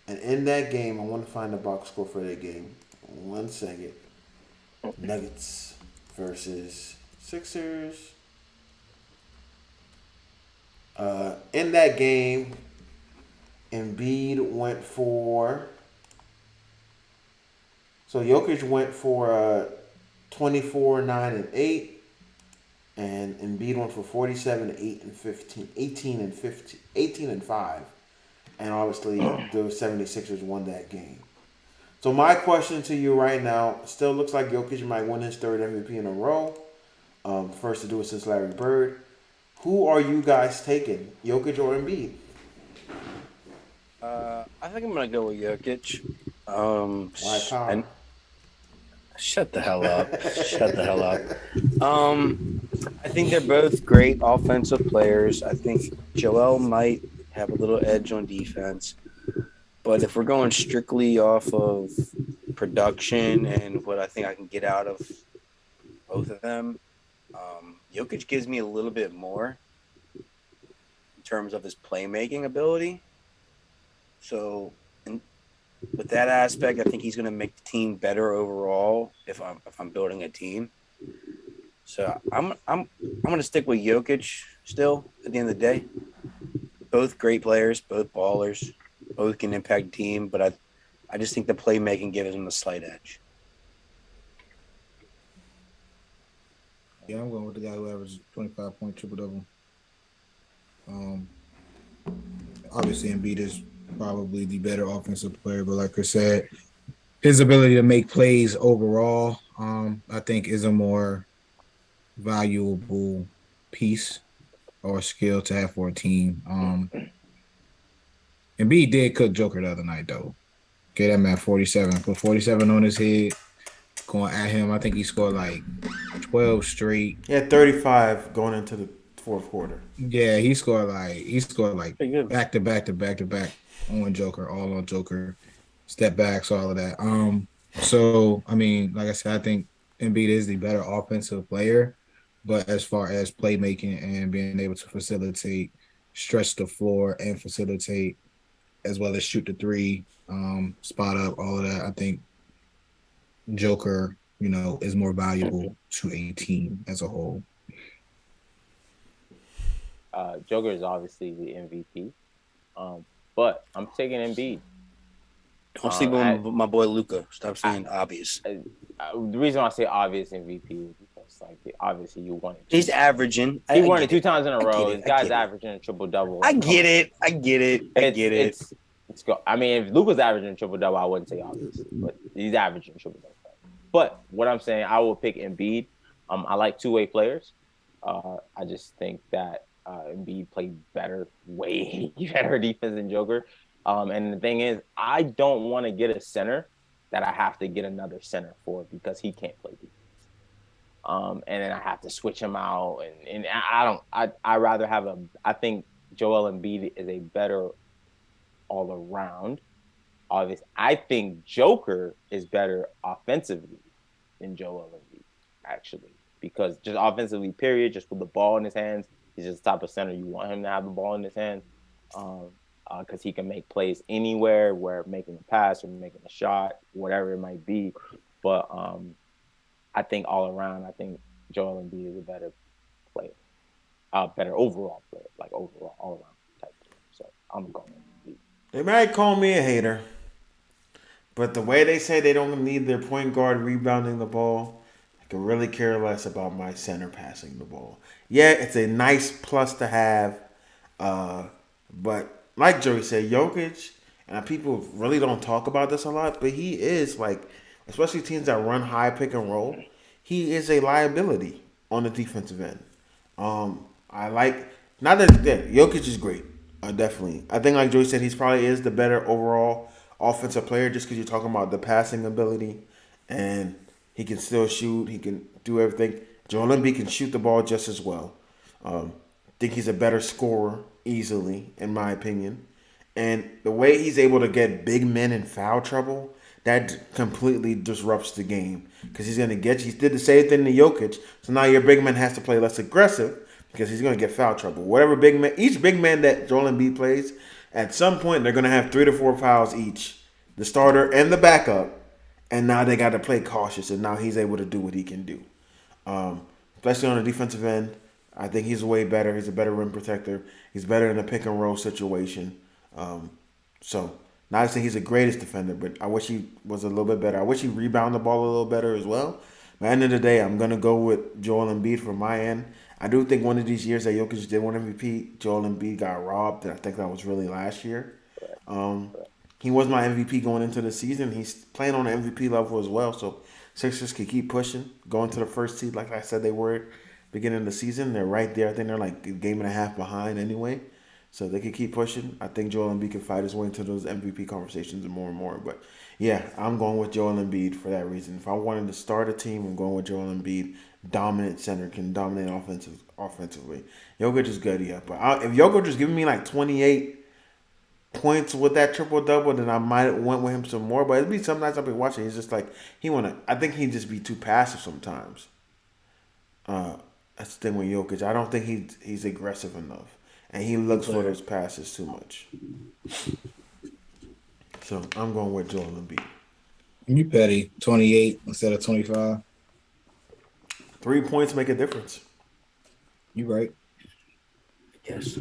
and in that game, I want to find the box score for that game. 1 second. Nuggets versus Sixers. In that game, Embiid went for. So Jokic went for 24, 9, and 8. And Embiid went for 47, 8, and 15. 18 and 15. 18 and 5. And obviously, the 76ers won that game. So my question to you right now, still looks like Jokic might win his third MVP in a row. First to do it since Larry Bird. Who are you guys taking, Jokic or Embiid? I think I'm gonna go with Jokic. Why power? And shut the hell up. Shut the hell up. I think they're both great offensive players. I think Joel might have a little edge on defense. But if we're going strictly off of production and what I think I can get out of both of them, Jokic gives me a little bit more in terms of his playmaking ability. So, with that aspect, I think he's going to make the team better overall if I'm building a team. So I'm going to stick with Jokic still at the end of the day. Both great players, both ballers, both can impact the team, but I just think the playmaking gives him a slight edge. Yeah, I'm going with the guy who averaged 25-point triple-double. Obviously, Embiid is probably the better offensive player, but like I said, his ability to make plays overall, I think, is a more valuable piece or skill to have for a team. Embiid did cook Joker the other night, though. Get that man 47. Put 47 on his head, going at him. I think he scored like 12 straight. He had 35 going into the fourth quarter. Yeah, he scored like Pretty good. back to back on Joker, all on Joker, step backs, all of that. So I mean, like I said, I think Embiid is the better offensive player, but as far as playmaking and being able to facilitate, stretch the floor and facilitate, as well as shoot the three, spot up, all of that, I think Joker, is more valuable to a team as a whole. Joker is obviously the MVP, but I'm taking Embiid. Don't sleep on my boy Luka. Stop saying obvious. The reason why I say obvious MVP is because, obviously you won it. He's averaging. He won it 2 times in a row. This guy's averaging a triple-double. I get it. Let's go. I mean, if Luka's averaging a triple-double, I wouldn't say obvious, but he's averaging a triple-double. But what I'm saying, I will pick Embiid. I like two-way players. I just think that Embiid played way better defense than Joker. And the thing is, I don't want to get a center that I have to get another center for because he can't play defense. And then I have to switch him out. And I rather have I think Joel Embiid is a better all around. Obviously, I think Joker is better offensively than Joel Embiid, actually, because just offensively, period, just with the ball in his hands, he's just the type of center you want him to have the ball in his hands. Because he can make plays anywhere, where making a pass or making a shot, whatever it might be. But I think all around, I think Joel Embiid is a better player, better overall player, like overall, all around type player. So I'm going Embiid. They might call me a hater, but the way they say they don't need their point guard rebounding the ball, could really care less about my center passing the ball. Yeah, it's a nice plus to have, but like Joey said, Jokic, and people really don't talk about this a lot, but he is like, especially teams that run high pick and roll, he is a liability on the defensive end. I like not that Jokic is great, definitely. I think like Joey said, he's probably is the better overall offensive player just because you're talking about the passing ability, and he can still shoot. He can do everything. Joel Embiid can shoot the ball just as well. Think he's a better scorer easily, in my opinion. And the way he's able to get big men in foul trouble, that completely disrupts the game because he's going to get you. He did the same thing to Jokic, so now your big man has to play less aggressive because he's going to get foul trouble. Whatever big man, each big man that Joel Embiid plays, at some point they're going to have 3 to 4 fouls each, the starter and the backup, and now they got to play cautious, and now he's able to do what he can do. Especially on the defensive end, I think he's way better. He's a better rim protector. He's better in a pick and roll situation. So, not to say he's the greatest defender, but I wish he was a little bit better. I wish he rebounded the ball a little better as well. But at the end of the day, I'm going to go with Joel Embiid from my end. I do think one of these years that Jokic did win MVP, Joel Embiid got robbed, and I think that was really last year. He was my MVP going into the season. He's playing on the MVP level as well, so Sixers could keep pushing, going to the first seed like I said they were beginning of the season. They're right there. I think they're like a game and a half behind anyway. So they could keep pushing. I think Joel Embiid can fight his way into those MVP conversations more and more. But yeah, I'm going with Joel Embiid for that reason. If I wanted to start a team, I'm going with Joel Embiid. Dominant center, can dominate offensively. Jokic is good, yeah. But if Jokic is giving me like 28 points with that triple double, then I might have went with him some more. But it'd be some nights I'll be watching. He's just like I think he'd just be too passive sometimes. That's the thing with Jokic. I don't think he's aggressive enough. And he looks for those passes too much. So I'm going with Joel Embiid. You petty. 28 instead of 25. 3 points make a difference. You right. Yes.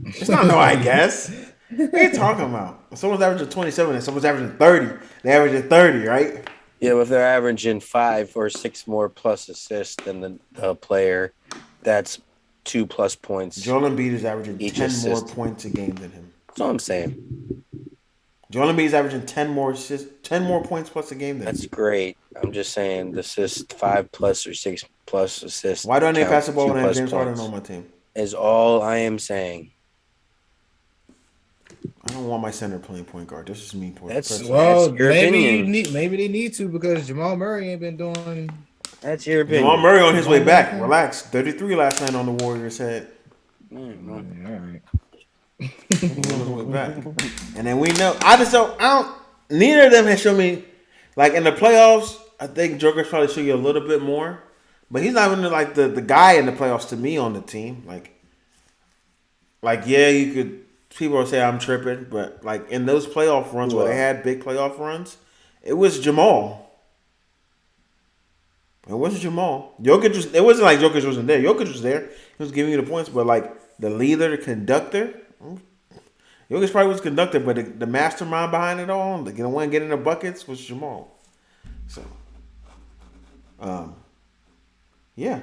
It's not no I guess. What are you talking about? If someone's averaging 27 and someone's averaging 30, they averaging 30, right? Yeah, but if they're averaging 5 or 6 more plus assists than the player, that's 2+ points. Joel Embiid is averaging each 10 assist. more points a game than him. That's all I'm saying. Joel Embiid is averaging 10 more points plus a game than That's him. great. I'm just saying the assist 5+ or 6+ assists. Why don't they pass the ball when I have 2+ James Harden points on my team? is all I am saying. I don't want my center playing point guard. This is me. That's Well, your opinion. maybe they need to because Jamal Murray ain't been doing. That's your opinion. Jamal Murray on his way back. Relax. 33 last night on the Warriors head. All right. He's on his way back. And then we know. Neither of them has shown me, like in the playoffs, I think Joker's probably show you a little bit more. But he's not even like the guy in the playoffs to me on the team. Like yeah, you could. People will say I'm tripping, but like in those playoff runs where they had big playoff runs, it was Jamal. It wasn't Jamal. It wasn't like Jokic wasn't there. Jokic was there. He was giving you the points, but like the leader, the conductor, Jokic probably was conductor, but the mastermind behind it all, the one getting the buckets was Jamal. So, yeah.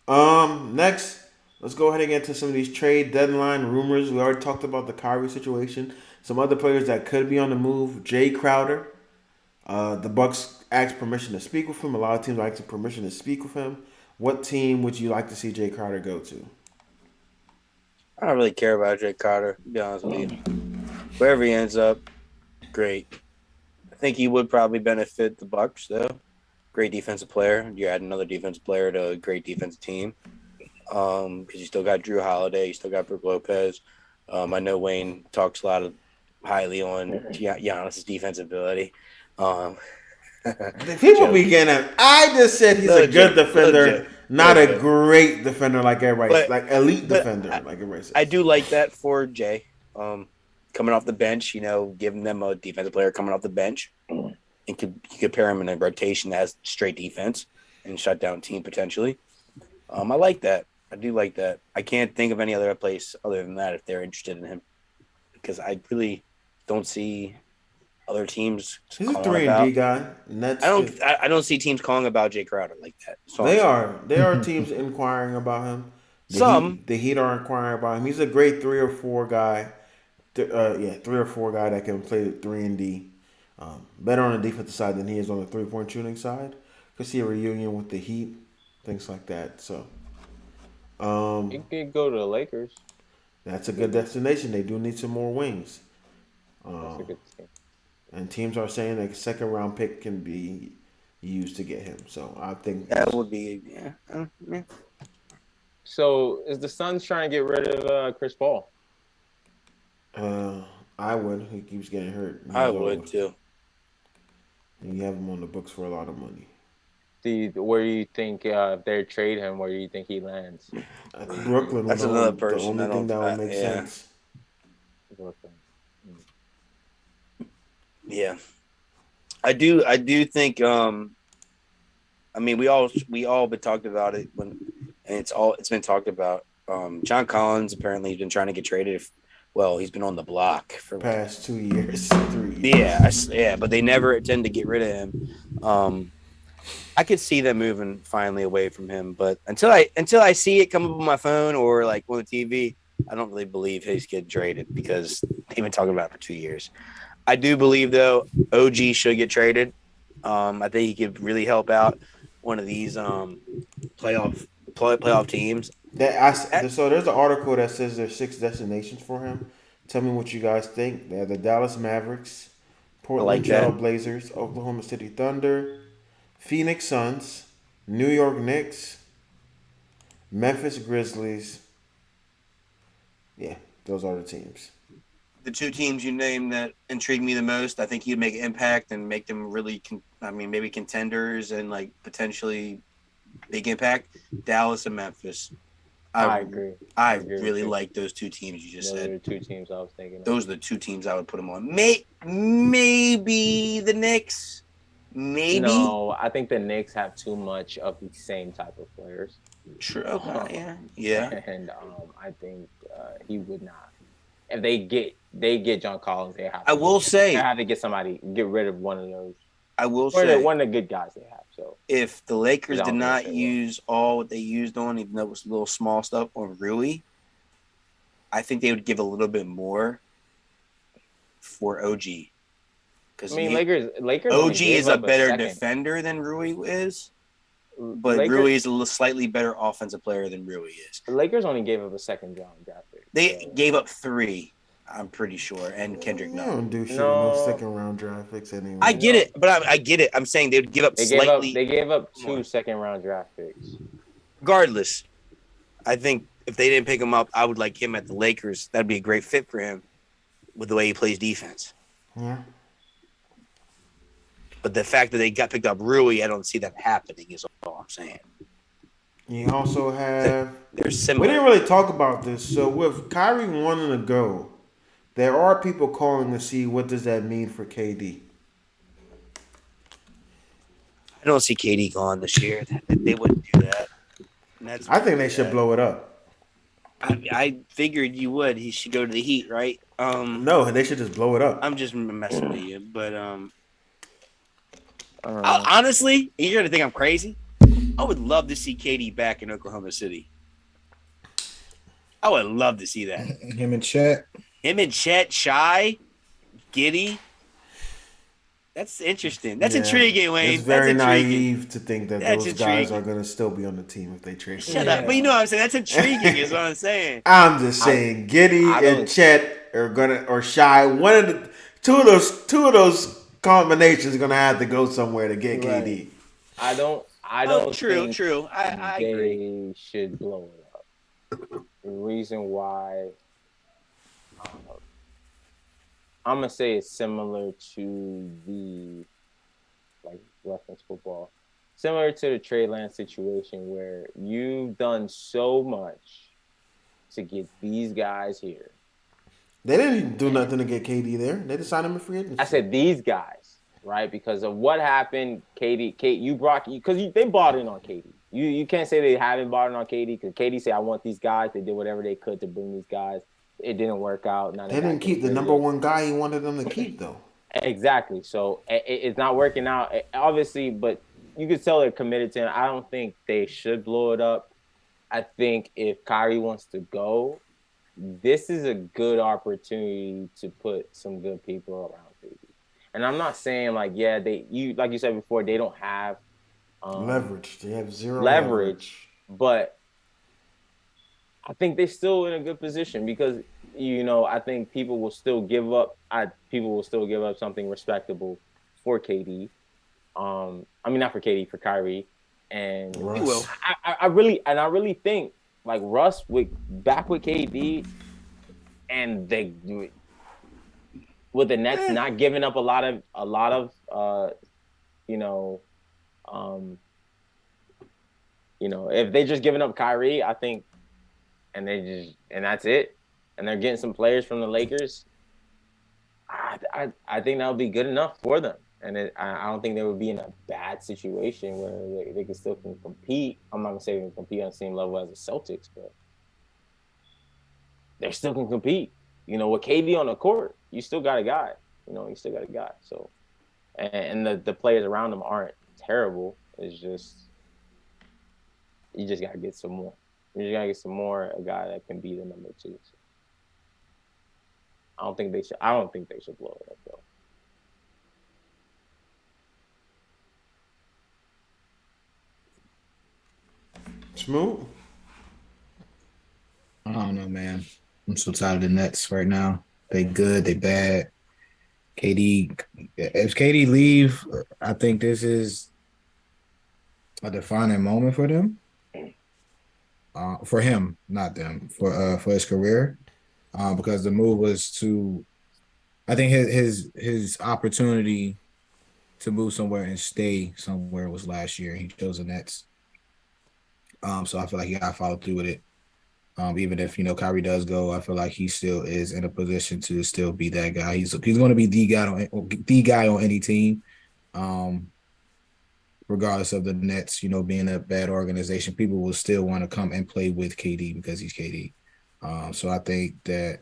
Next. Let's go ahead and get to some of these trade deadline rumors. We already talked about the Kyrie situation. Some other players that could be on the move. Jay Crowder. The Bucks asked permission to speak with him. A lot of teams like permission to speak with him. What team would you like to see Jay Crowder go to? I don't really care about Jay Crowder, to be honest with you. Wherever he ends up, great. I think he would probably benefit the Bucks, though. Great defensive player. You add another defensive player to a great defensive team. Because you still got Drew Holiday, you still got Brook Lopez. I know Wayne talks a lot of highly on Giannis' defensive ability. People be getting. I just said he's a good defender, not a great defender like everybody. Like elite defender, like everybody says. I do like that for Jay. Coming off the bench, giving them a defensive player coming off the bench, and you could pair him in a rotation that has straight defense and shut down team potentially. I like that. I do like that. I can't think of any other place other than that if they're interested in him, because I really don't see other teams. He's a calling 3 and about. D guy. And that's I don't see teams calling about Jay Crowder like that. They are teams inquiring about him. The Heat are inquiring about him. He's a great 3 or 4 guy. 3 or 4 guy that can play 3 and D. Better on the defensive side than he is on the 3-point shooting side. Could see a reunion with the Heat, things like that. So, he could go to the Lakers. That's a good destination. They do need some more wings. That's a good team. And teams are saying a second round pick can be used to get him. So I think that would be yeah. So is the Suns trying to get rid of Chris Paul? I would. He keeps getting hurt. I would too. And you have him on the books for a lot of money. Where do you think if they trade him? Where do you think he lands? Brooklyn. That's another person. The only thing that would make sense. Brooklyn. Yeah, I do think. I mean, we all been talked about it and it's been talked about. John Collins apparently has been trying to get traded. He's been on the block for past 2 years, 3 years. Yeah, but they never intend to get rid of him. I could see them moving finally away from him, but until I see it come up on my phone or like on the TV, I don't really believe he's getting traded because they've been talking about it for 2 years. I do believe though OG should get traded. I think he could really help out one of these playoff teams. So there's an article that says there's 6 destinations for him. Tell me what you guys think. They have the Dallas Mavericks, Portland Trail Blazers, Oklahoma City Thunder, Phoenix Suns, New York Knicks, Memphis Grizzlies. Yeah, those are the teams. The 2 teams you named that intrigue me the most, I think he'd make an impact and make them really, maybe contenders and like potentially big impact. Dallas and Memphis. I agree. I really like those 2 teams you just said. Those are the 2 teams I was thinking. Those are the 2 teams I would put them on. Maybe the Knicks. Maybe. No, I think the Knicks have too much of the same type of players. True. Okay. Yeah. And I think he would not. If they get John Collins, they have. I will say they have to get rid of one of those. I will say one of the good guys they have. So if the Lakers did not use all what they used on, even though it was little small stuff on Rui, I think they would give a little bit more for OG. Because Lakers. OG is a better defender than Rui is, but Rui is a slightly better offensive player than Rui is. The Lakers only gave up a second round draft pick. They gave up 3. I'm pretty sure, and Kendrick Nunn. Don't do shit with no second round draft picks anyway. I get it, but I get it. I'm saying they would give up slightly. They gave up 2 second round draft picks. Regardless, I think if they didn't pick him up, I would like him at the Lakers. That'd be a great fit for him with the way he plays defense. Yeah. But the fact that they got picked up Rui, I don't see that happening. Is all I'm saying. You also have. They're similar. We didn't really talk about this. So with Kyrie wanting to go, there are people calling to see what does that mean for KD. I don't see KD gone this year. They wouldn't do that. I think they should blow it up. I figured you would. He should go to the Heat, right? No, they should just blow it up. I'm just messing with you, but honestly, you're gonna think I'm crazy. I would love to see KD back in Oklahoma City. I would love to see that. Him and Chet, Shy, Giddy. That's interesting. That's intriguing, Wayne. It's very naive to think that those guys are going to still be on the team if they trade. Shut up. But you know what I'm saying? That's intriguing is what I'm saying. I'm just saying Giddy and Chet are going to, or Shy, two of those combinations are going to have to go somewhere to get KD. I don't think true. I agree. They should blow it up. The reason why I'm gonna say it's similar to the reference football, similar to the Trey Lance situation where you've done so much to get these guys here. They didn't do nothing to get KD there. They just signed him in free agency. I said these guys, right? Because of what happened, they bought in on KD. You can't say they haven't bought in on KD because KD said, I want these guys. They did whatever they could to bring these guys. It didn't work out. They didn't keep the number one guy he wanted them to keep, though. Exactly. So it's not working out, obviously, but you could tell they're committed to it. I don't think they should blow it up. I think if Kyrie wants to go, this is a good opportunity to put some good people around KD. And I'm not saying like, yeah, like you said before, they don't have Leverage. They have zero leverage, but I think they're still in a good position because I think people will still give up. People will still give up something respectable for KD. I mean not for KD, for Kyrie, and He will. I really think like Russ back with KD, and they with the Nets not giving up a lot of if they just giving up Kyrie, I think, and that's it, and they're getting some players from the Lakers. I think that would be good enough for them, and I don't think they would be in a bad situation where they can still compete. I'm not gonna say they can compete on the same level as the Celtics, but they still can compete. With KD on the court, you still got a guy. You still got a guy. So, and the players around them aren't terrible. It's just you just gotta get some more. You just gotta get some more, a guy that can be the number 2. So I don't think they should blow it up though. Smooth. I don't know, man. I'm so tired of the Nets right now. They good, they bad. KD, if KD leave, I think this is a defining moment for them. For him, not them, for his career. Because the move was to, I think his opportunity to move somewhere and stay somewhere was last year. He chose the Nets. So I feel like he got to follow through with it. Even if Kyrie does go, I feel like he still is in a position to still be that guy. He's going to be the guy on any team, regardless of the Nets. Being a bad organization, people will still want to come and play with KD because he's KD. So I think that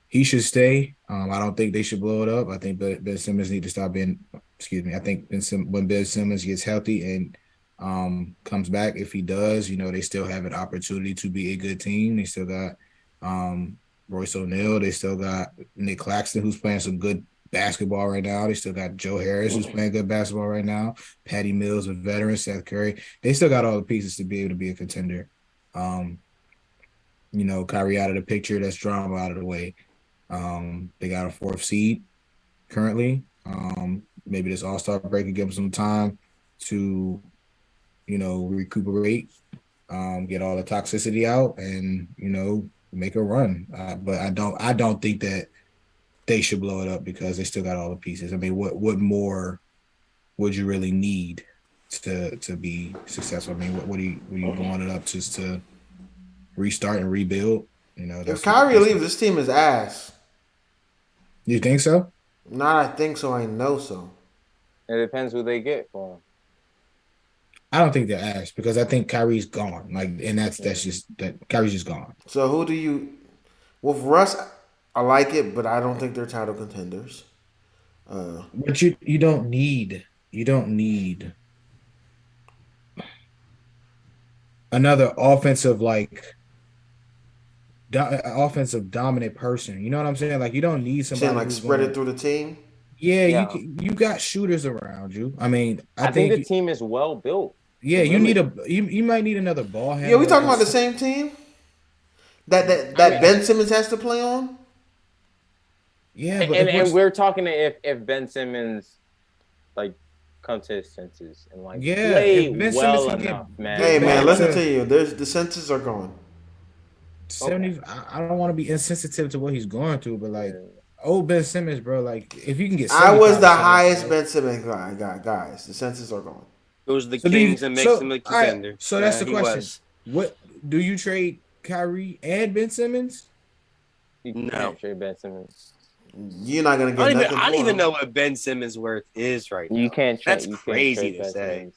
he should stay. I don't think they should blow it up. I think Ben Simmons need to stop being. Excuse me. I think when Ben Simmons gets healthy and comes back, if he does, they still have an opportunity to be a good team. They still got Royce O'Neal. They still got Nick Claxton, who's playing some good basketball right now. They still got Joe Harris, who's playing good basketball right now. Patty Mills, a veteran. Seth Curry. They still got all the pieces to be able to be a contender. Kyrie out of the picture. That's drama out of the way. They got a 4th seed currently. Maybe this All Star break could give them some time to recuperate, get all the toxicity out, and make a run. But I don't think that they should blow it up because they still got all the pieces. I mean, what more would you really need to be successful? I mean, what are you blowing it up just to restart and rebuild? If Kyrie leaves, this team is ass. You think so? Not I think so. I know so. It depends who they get for him. I don't think they're ass because I think Kyrie's gone. And that's just that Kyrie's just gone. So who do you? With Russ, I like it, but I don't think they're title contenders. But you don't need another offensive offensive dominant person. You know what I'm saying? Like you don't need somebody Saying spread it through the team. Yeah, you got shooters around you. I mean, I think the team is well built. Yeah, you need you might need another ball handler. Yeah, we talking about the same team that Ben Simmons has to play on. Yeah, but and we're talking if Ben Simmons come to his senses and play well enough, man. Hey man, listen to you. The senses are gone. 70. I don't want to be insensitive to what he's going through, but old Ben Simmons, bro. If you can get, I was the highest Ben Simmons guy, guys. The senses are gone. Goes the Kings and makes them a contender. Right, so that's the question. What do you trade Kyrie and Ben Simmons? No, trade Ben Simmons. You're not gonna get nothing. I don't even know what Ben Simmons' worth is right now. You can't trade. That's crazy to say.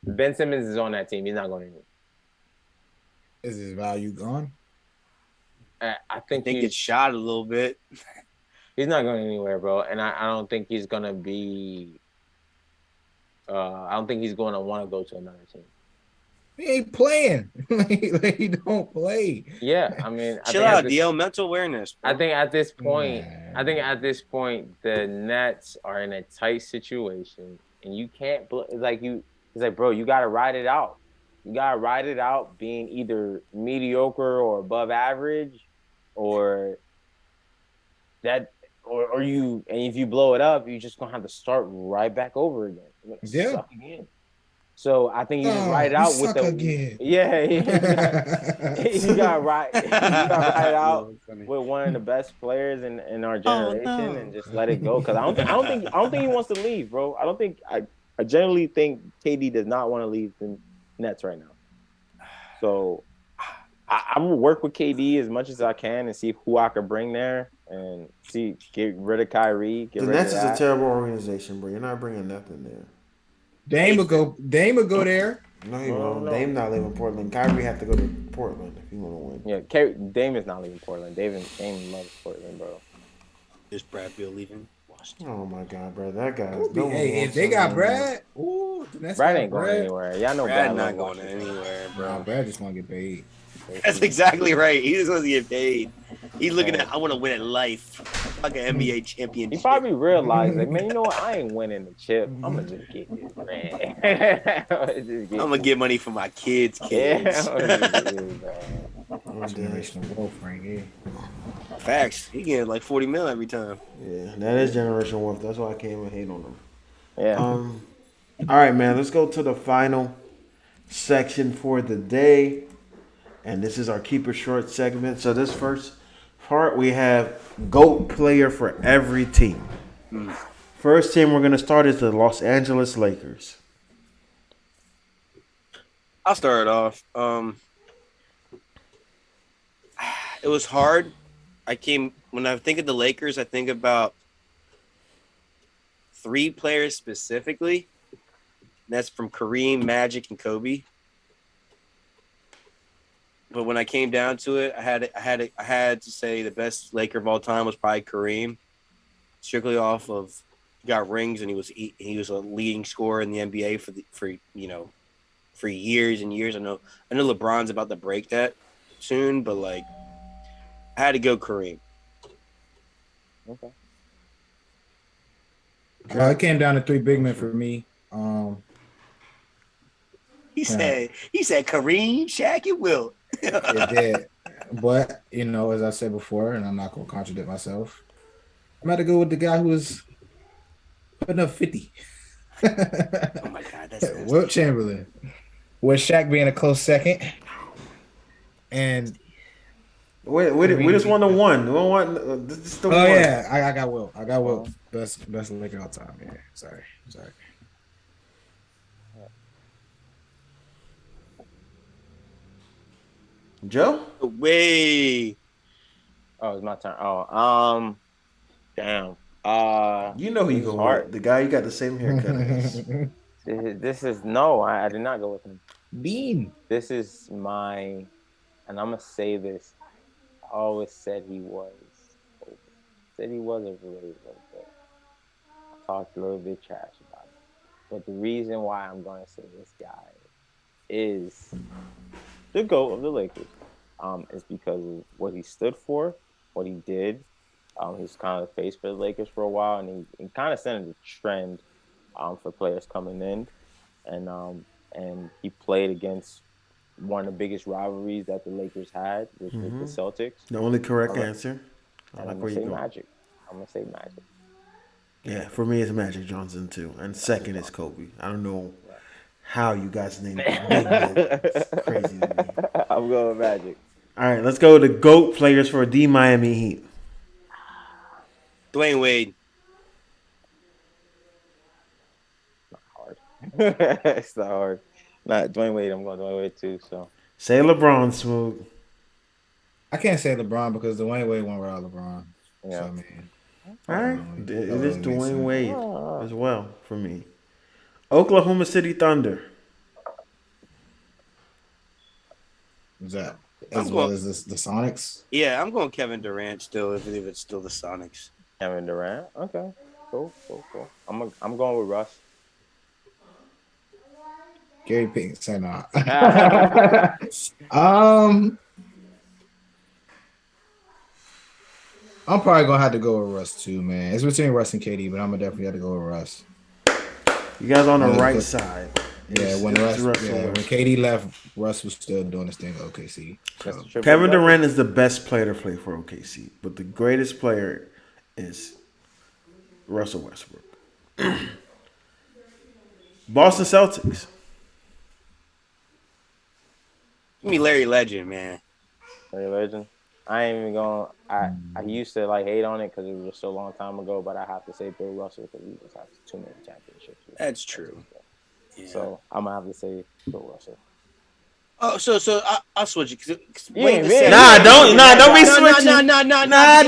Ben Simmons is on that team. He's not going anywhere. Is his value gone? I think it's shot a little bit. He's not going anywhere, bro. And I don't think he's gonna be. I don't think he's going to want to go to another team. He ain't playing. like, he don't play. Yeah, I mean, Chill out, DL. Mental awareness. Bro. I think at this point, the Nets are in a tight situation, and you can't. It's like, bro, you gotta ride it out. You gotta ride it out, being either mediocre or above average, or that, or you. And if you blow it up, you're just gonna have to start right back over again. Yeah. Suck again. So I think you just ride it out with the again. Yeah. you gotta ride it out with one of the best players in our generation and just let it go. Because I don't think he wants to leave, bro. I generally think KD does not want to leave the Nets right now. So I will work with KD as much as I can and see who I could bring there and get rid of Kyrie. The Nets is a terrible organization, bro. You're not bringing nothing there. Dame would go there. No, he won't. Dame not leaving Portland. Kyrie have to go to Portland if he want to win. Yeah, Dame is not leaving Portland. Dame loves Portland, bro. Is Brad Beal leaving Washington? Oh my God, bro, that guy. If they got Brad, Brad ain't going anywhere. Y'all know Brad not going anywhere, bro. No, Brad just want to get paid. That's exactly right. He just wants to get paid. He's looking at, I want to win at life. Like an NBA championship. He probably realized, like, man, you know what? I ain't winning the chip. I'm going to just get this brand. I'm going to get money for my kids. Generational wealth, Frank. Facts. He getting like 40 mil every time. Yeah, that is generational wealth. That's why I can't even hate on him. Yeah. All right, man. Let's go to the final section for the day. And this is our Keep It Short segment. So this first part, we have GOAT player for every team. First team we're going to start is the Los Angeles Lakers. I'll start it off. It was hard. When I think of the Lakers, I think about 3 players specifically. That's from Kareem, Magic, and Kobe. But when I came down to it, I had to say the best Laker of all time was probably Kareem, strictly off of he got rings and he was a leading scorer in the NBA for years and years. I know LeBron's about to break that soon, but like I had to go Kareem. Okay. It came down to 3 big men for me. He said Kareem, Shaq, and Wilt. It did. But, as I said before, and I'm not going to contradict myself, I'm about to go with the guy who was putting up 50. Oh, my God. That's Wilt Chamberlain. With Shaq being a close second. And we just won the one. We don't want this is the one. Yeah. I got Wilt. I got Wilt. Best Laker all time. Yeah. Sorry. Joe? Way. Oh, it's my turn. Oh, damn. You know who you go with. The guy you got the same haircut as. This is no. I did not go with him. Bean. This is my, and I'm gonna say this. I always said he was open. Said he was overrated a little bit. I talked a little bit trash about him, but the reason why I'm gonna say this guy is the GOAT of the Lakers. Is because of what he stood for, what he did. He's kind of the face for the Lakers for a while, and he kind of set a trend for players coming in, and he played against one of the biggest rivalries that the Lakers had, which was the Celtics. The only correct answer. And I'm gonna say Magic. I'm gonna say Magic. Yeah, for me it's Magic Johnson too, and second is Kobe. I don't know how you guys named it. It's crazy to me. I'm going with Magic. All right, let's go to GOAT players for the Miami Heat. Dwayne Wade. Not hard. It's not hard. Not Dwayne Wade. I'm going Dwayne Wade too. So say LeBron, Smooth. I can't say LeBron because Dwayne Wade went without LeBron. Yeah. So, I mean, all right, it is Dwayne Wade as well for me. Oklahoma City Thunder. Is that as well as the Sonics? Yeah, I'm going Kevin Durant still, if it's still the Sonics. Kevin Durant. Okay. Cool. I'm going with Russ. Gary Payton, say nah. I'm probably gonna have to go with Russ too, man. It's between Russ and KD, but I'm gonna definitely have to go with Russ. You guys on the right side. Yeah, when KD left, Russ was still doing his thing at OKC. So. Kevin Durant is the best player to play for OKC, but the greatest player is Russell Westbrook. Boston Celtics. Give me Larry Legend, man. Larry Legend. I ain't even going. I used to like hate on it because it was so long time ago, but I have to say Bill Russell because he just has too many championships. That's true. Yeah. So I'm gonna have to say Bill Russell. Oh, so I'll switch it. Cause Yeah, Wayne man. said, don't be switching.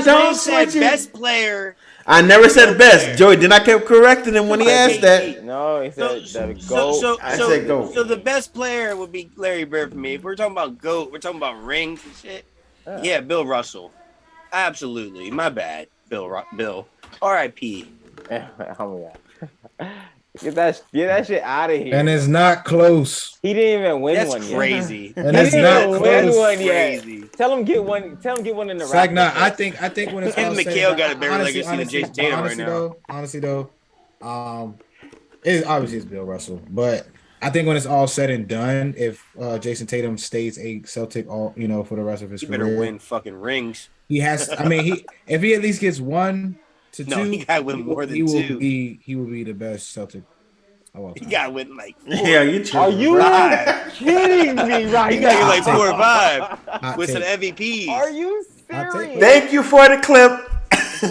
Don't switch it. Best player. I never said best. Joey, then I kept correcting him when he asked that. No, he said the GOAT. I said GOAT. So the best player would be Larry Bird for me. If we're talking about GOAT, we're talking about rings and shit. Yeah, Bill Russell. Absolutely. My bad. Bill. R.I.P. Oh my God. Get that shit out of here. And it's not close. He didn't even win That's one yet. crazy. And it's not win close. one yet. Crazy. Tell him get one in the It's like, nah, Raptors. I think when it's Him all and said Mikhail and got a done- better legacy than Jason Tatum right now. Honestly though, it obviously it's Bill Russell, but I think when it's all said and done, if Jason Tatum stays a Celtic for the rest of his He career, better win fucking rings. he has. I mean, if he at least gets 1 to 2, No, he gotta win more than he will 2. He will be the best Celtic of all He time. gotta win like 4. Yeah, you true. Are you Five. kidding me right He now? gotta get like 4 or 5 Hot with some take. MVPs. Are you I'll take serious? it. Thank you for the clip.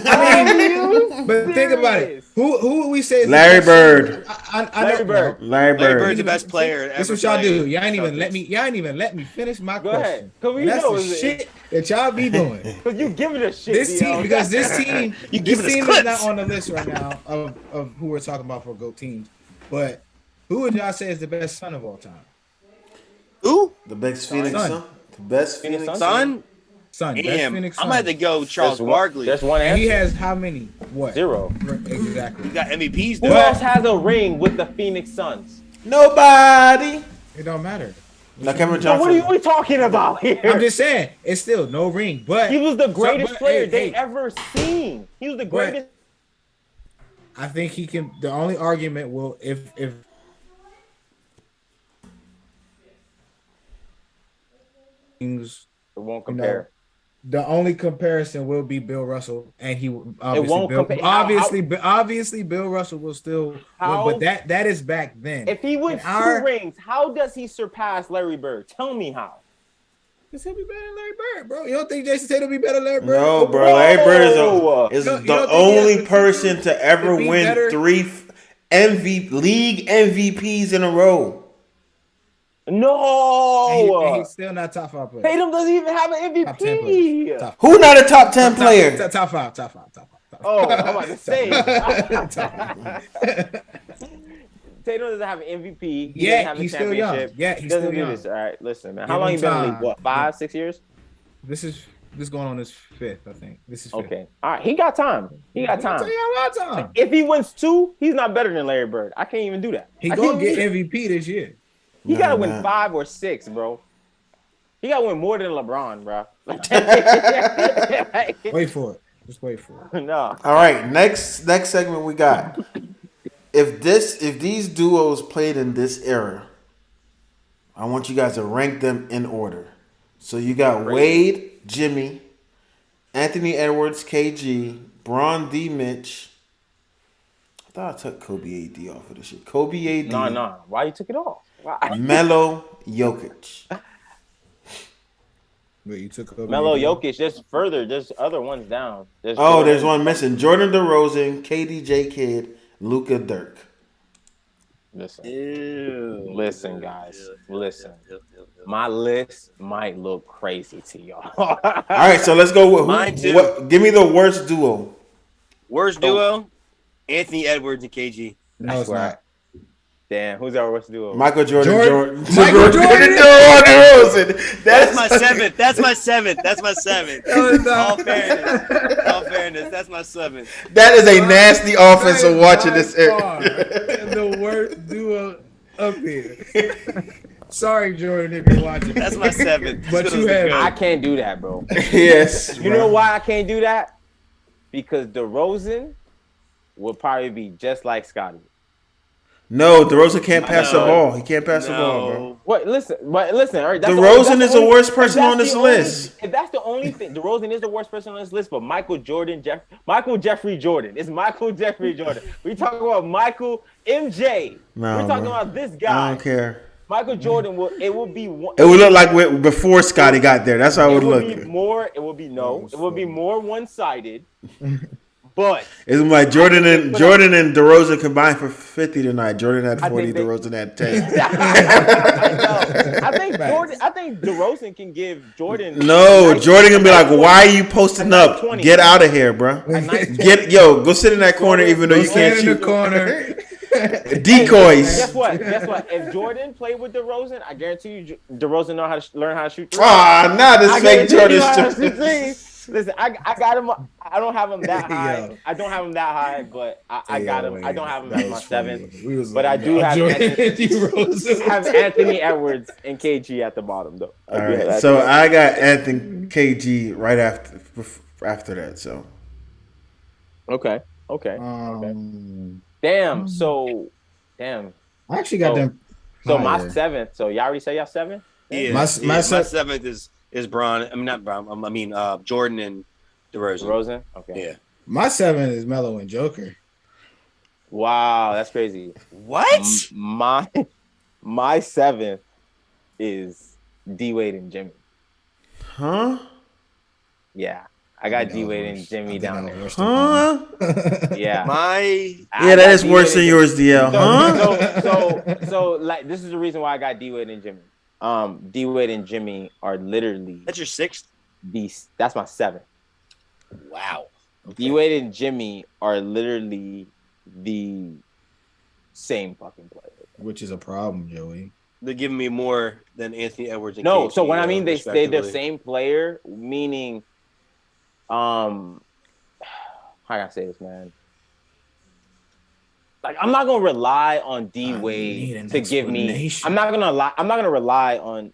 Are you But think about it. serious? Who would we say? Is the Larry best Bird. Celtic? I Larry know- Bird. Larry Larry Bird. Bird's the best player. That's ever what y'all played do. Y'all ain't for even Celtics. let me finish my Go question. ahead. 'Cause we And that's know the it's- shit that y'all be doing. Cause you giving a shit. This DL. team, because this team, You this giving us team is clips. not on the list right now of who we're talking about for GOAT teams. But who would y'all say is the best son of all time? Who? The best Phoenix Son. Sun. The best Phoenix Sun. Son? Son, best Damn. Phoenix I'm son. gonna have to go Charles Barkley. There's one And answer. he has how many? What? 0. Exactly. He got MVPs Who though. else has a ring with the Phoenix Suns? Nobody. It don't matter. Now Cameron So what Johnson. are we talking about here? I'm just saying, it's still no ring. But He was the greatest but, player hey, they hey, ever seen. He was the greatest. I think he can. The only argument will if things. It won't compare. The only comparison will be Bill Russell, and he obviously won't Bill, compare. obviously Bill Russell will still. How? But that is back then. If he wins In our- 2 rings, how does he surpass Larry Bird? Tell me how. Because he'll be better than Larry Bird, bro. You don't think Jason Tatum will be better than Larry Bird? No, bro. Larry Bird Whoa. is You don't the think he only has person to ever be win better? 3 league MVPs in a row. No. And he's still not top 5 player. Tatum doesn't even have an Top 10 MVP. player. Top, Who not a top 10 player? top five. Top five. Oh, I'm about to say. Top five. Tatum doesn't have an MVP. He Yeah, doesn't have a he's still young. championship. Yeah, He he's doesn't still do young. this. All right, listen, man. Give How long him you been in the time. league? What, 5, 6 years? This is going on his 5th, I think. This is 5th. Okay. All right. He got time. He got I'll time. tell you a lot of time. If he wins 2, he's not better than Larry Bird. I can't even do that. He I gonna can't get even- MVP this year. He Nah, gotta win man. 5 or 6, bro. He gotta win more than LeBron, bro. Wait for it. Just wait for it. No. All right, next segment we got. If these duos played in this era, I want you guys to rank them in order. So you got Wade, Jimmy, Anthony Edwards, KG, Bron D. Mitch. I thought I took Kobe AD off of this shit. Kobe AD. No. Why you took it off? Why? Melo, Jokic. Wait, you took Kobe. Melo Jokic, there's other ones down. There's There's one missing. Jordan DeRozan, KDJ Kidd, Luka Dirk. Listen, guys. Listen. My list might look crazy to y'all. All right, so let's go with Mine too. give me the worst duo. Worst duo? Anthony Edwards and KG. No, it's swear. not. Damn, who's our worst duo? Michael Jordan. Michael Jordan. DeRozan. That's my 7th. That's my 7th. That's my 7th. No, it's not. All fairness. fairness, that's my 7. That is a nasty offensive watching this. The worst duo up here. Sorry, Jordan, if you're watching. That's my 7. But you have. I can't do that, bro. Yes. You know why I can't do that? Because DeRozan will probably be just like Scottie. No, DeRozan can't pass the ball. He can't pass the ball, bro. What? Listen. All right, DeRozan is the worst person on this list. If that's the only thing, DeRozan is the worst person on this list. But Michael Jeffrey Jordan. It's Michael Jeffrey Jordan. We talking about Michael MJ. No, we're talking bro. about this guy. I don't care. Michael Jordan will be one. It would look like before Scottie got there. That's how it would look. It would be more one-sided. But it's like Jordan and DeRozan combined for 50 tonight. Jordan had 40, DeRozan had 10. I think DeRozan can give Jordan. No, Jordan gonna be like, "Why are you posting up? Get out of here, bro. Go sit in that corner, even though you can't shoot." In the corner. Decoys. Guess what? If Jordan played with DeRozan, I guarantee you, DeRozan know how to learn how to shoot threes. Now this fake Jordan. Listen, I got him. I don't have him that high. I don't have him that high, but I got him. I don't have him at my 7. But I do have Anthony Edwards and KG at the bottom, though. All right, so I got Anthony KG right after that. So okay. Damn. I actually got them. So my 7th. So y'all already say y'all 7? Yeah. My 7th is Bron. I mean not Bron. I mean Jordan and DeRozan. Okay. Yeah. My 7 is Melo and Joker. Wow, that's crazy. What? My 7th is D Wade and Jimmy. Huh? Yeah. I got D Wade and Jimmy down there. Huh? Yeah. That is worse than yours, DL. So like this is the reason why I got D Wade and Jimmy. D Wade and Jimmy are literally. That's your 6th? That's my 7th. Wow. Okay. D Wade and Jimmy are literally the same fucking player. Which is a problem, Joey. They're giving me more than Anthony Edwards and No, KG, so when I mean they're the same player, meaning how can I say this, man? Like I'm not gonna rely on D Wade to give me. I'm not gonna rely on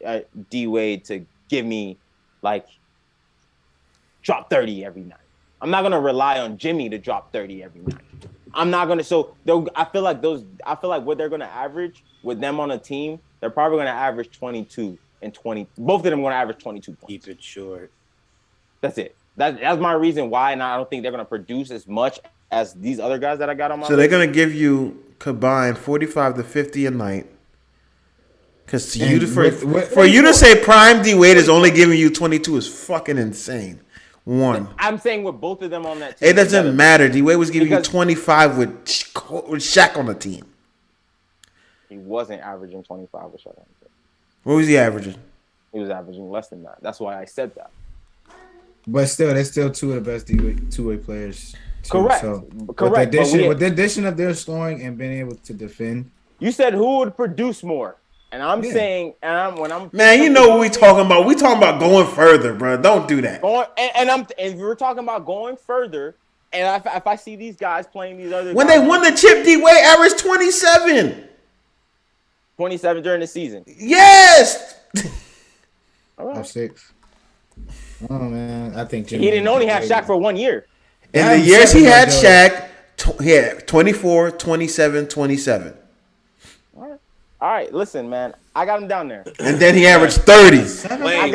D Wade to give me like drop 30 every night. I'm not gonna rely on Jimmy to drop 30 every night. I'm not gonna. So I feel like what they're gonna average with them on a team, they're probably gonna average 22 and 20. Both of them gonna average 22 points. Keep it short. That's it. That's my reason why, and I don't think they're gonna produce as much as these other guys that I got on my list. So they're gonna give you combined 45 to 50 a night. Because for you to say Prime D Wade is only giving you 22 is fucking insane. One. I'm saying with both of them on that team. It doesn't matter. D Wade was giving you 25 with Shaq on the team. He wasn't averaging 25 with Shaq on the team. What was he averaging? He was averaging less than that. That's why I said that. But still, they're still two of the best two-way players. Correct. So correct. With the addition of their scoring and being able to defend. You said who would produce more? And I'm saying, man, you know what we talking about? We talking about going further, bro. Don't do that. And we're talking about going further. And if I see these guys playing these other when guys, they won the chip, D Wade averaged 27. 27 during the season. Yes. All right. 6. Oh man, I think Jimmy he didn't only have Shaq for 1 year. In the years he had Shaq, he had 24, 27, 27. All right, listen, man. I got him down there. And then he averaged 30. Wait.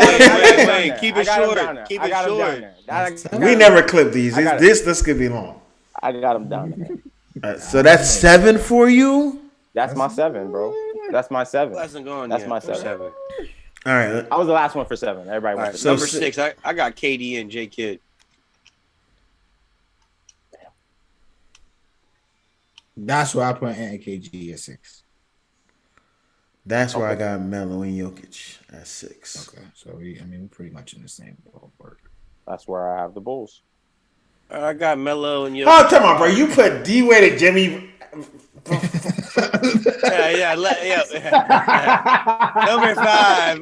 Keep it short. Keep it short. We never clip these. This could be long. I got him down there. So that's 7 for you? That's my 7, bro. That's my 7. That's my 7. All right. I was the last one for 7. Everybody went so number 6. I got KD and J Kidd. That's where I put Ant and KG at 6. That's where I got Melo and Jokic at 6. Okay, so we're pretty much in the same ballpark. That's where I have the Bulls. I got Melo and Jokic. Oh, come on, bro. You put D Wade and Jimmy Yeah. Number five.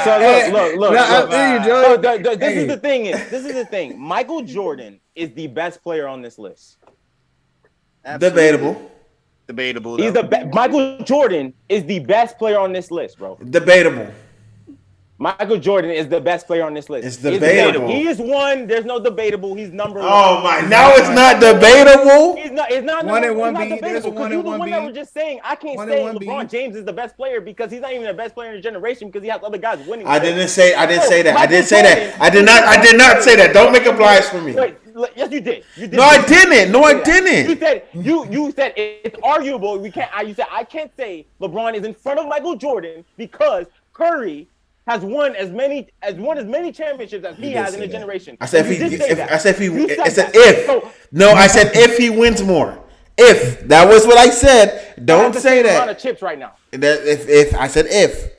So look. I feel you, Joey. This is the thing. This is the thing. Michael Jordan is the best player on this list. Debatable. He's Michael Jordan is the best player on this list, bro. Debatable. Michael Jordan is the best player on this list. It's debatable. He is one. There's no debatable. He's number one. Oh my! Now it's not debatable. It's not. One and one not B. There's debatable. a one You're and the one one B. that was just saying I can't say LeBron James is the best player because he's not even the best player in his generation because he has other guys winning. I didn't say that. I didn't say that. Michael I did not say that. Don't make a blasphemy. Wait, yes, you did. No, I didn't. No, I didn't. You said it's arguable. You said I can't say LeBron is in front of Michael Jordan because Curry has won as many championships as he has in a generation. I said if. No, I said if he wins more. If that was what I said. Don't say that. A lot of chips right now. That if I said if.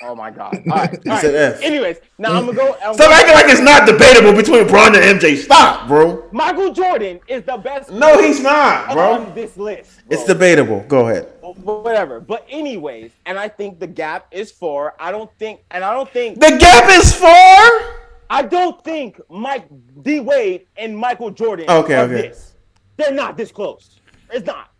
Oh my God! All right. Said if. Anyways, now I'm gonna go. Stop acting like it's not debatable between Bron and MJ. Stop, bro. Michael Jordan is the best. No, he's not, bro. On this list, bro. It's debatable. Go ahead. Whatever. But anyways, and I think the gap is 4. I don't think. The gap is 4. I don't think Mike D Wade and Michael Jordan are this. They're not this close. It's not.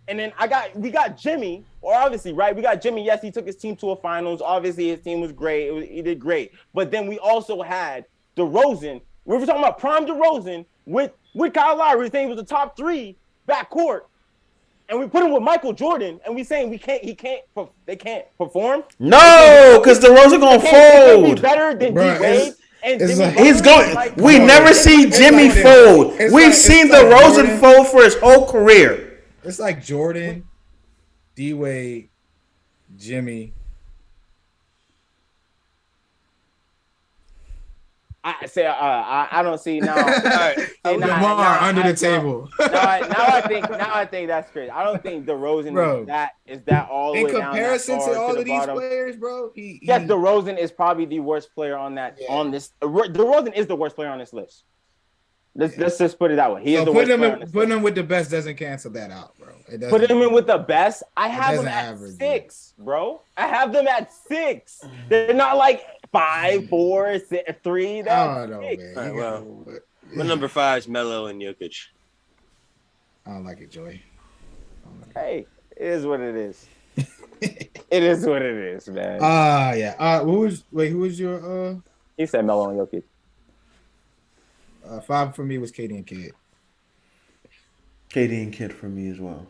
And then we got Jimmy, or obviously, right? We got Jimmy. Yes, he took his team to a finals. Obviously, his team was great. He did great. But then we also had DeRozan. We were talking about prime DeRozan with Kyle Lowry, saying he was the top 3 backcourt. And we put him with Michael Jordan, and we saying they can't perform. No, because DeRozan gonna fold. Be better than D Wade. He's going. We never see Jimmy fold. We've seen DeRozan fold for his whole career. It's like Jordan, D Wade, Jimmy. I don't see now. Lamar under the table. Now I think that's crazy. I don't think DeRozan is that all the way down. In comparison to all of these players, bro. Yes, DeRozan is probably the worst player on this. DeRozan is the worst player on this list. Let's just put it that way. He is the worst player on this list. Putting him with the best doesn't cancel that out, bro. Putting him in with the best. I have them at 6, bro. I have them at 6. They're not like 5, 4, 6, 3. That's man. Right, well, my number 5 is Melo and Jokic. I don't like it, Joey. Hey, it is what it is. It is what it is, man. Yeah. Who was your He said Melo and Jokic. 5 for me was KD and Kid. KD and Kid for me as well.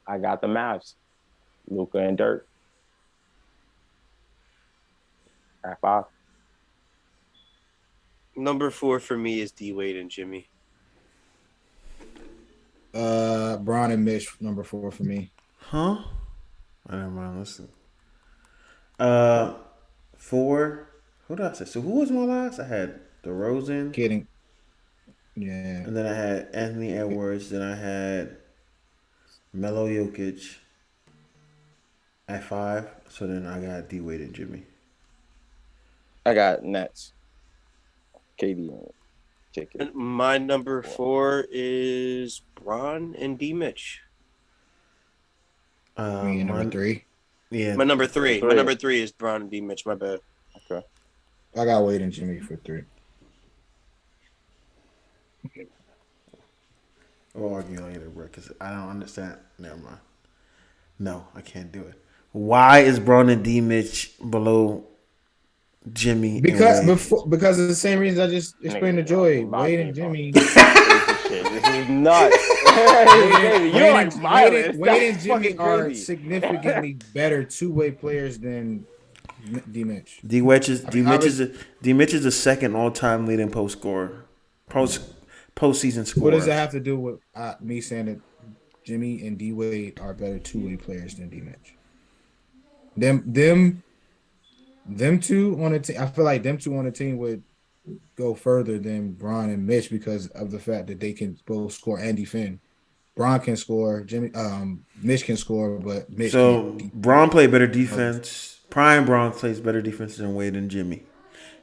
I got the Mavs. Luka and Dirk. At 5. Number 4 for me is D Wade and Jimmy. Bron and Mitch, number 4 for me. Huh? Never mind. Listen. 4. Who did I say? So who was my last? I had DeRozan. Kidding. Yeah. And then I had Anthony Edwards. Then I had Melo Jokic at 5. So then I got D Wade and Jimmy. I got Nets. KD and JK. And my number 4 is Bron and D Mitch. Number 3. Yeah. My number 3. My number 3 is Bron and D Mitch. My bad. Okay. I got Wade and Jimmy for 3. We'll argue later, bro, because I don't understand. Never mind. No, I can't do it. Why is Bron and D Mitch below Jimmy? Because of the same reason I just explained to Joey. Wade and Jimmy. This is nuts. Wade and Jimmy are significantly better two-way players than D Mitch. D Mitch is the second all-time leading postseason scorer. What does that have to do with me saying that Jimmy and D Wade are better two-way players than D Mitch? Them two on a team. I feel like them two on a team would go further than Bron and Mitch because of the fact that they can both score and defend. Bron can score, Mitch can score, but Mitch. So Bron played better defense. Prime Bron plays better defense than Wade and Jimmy.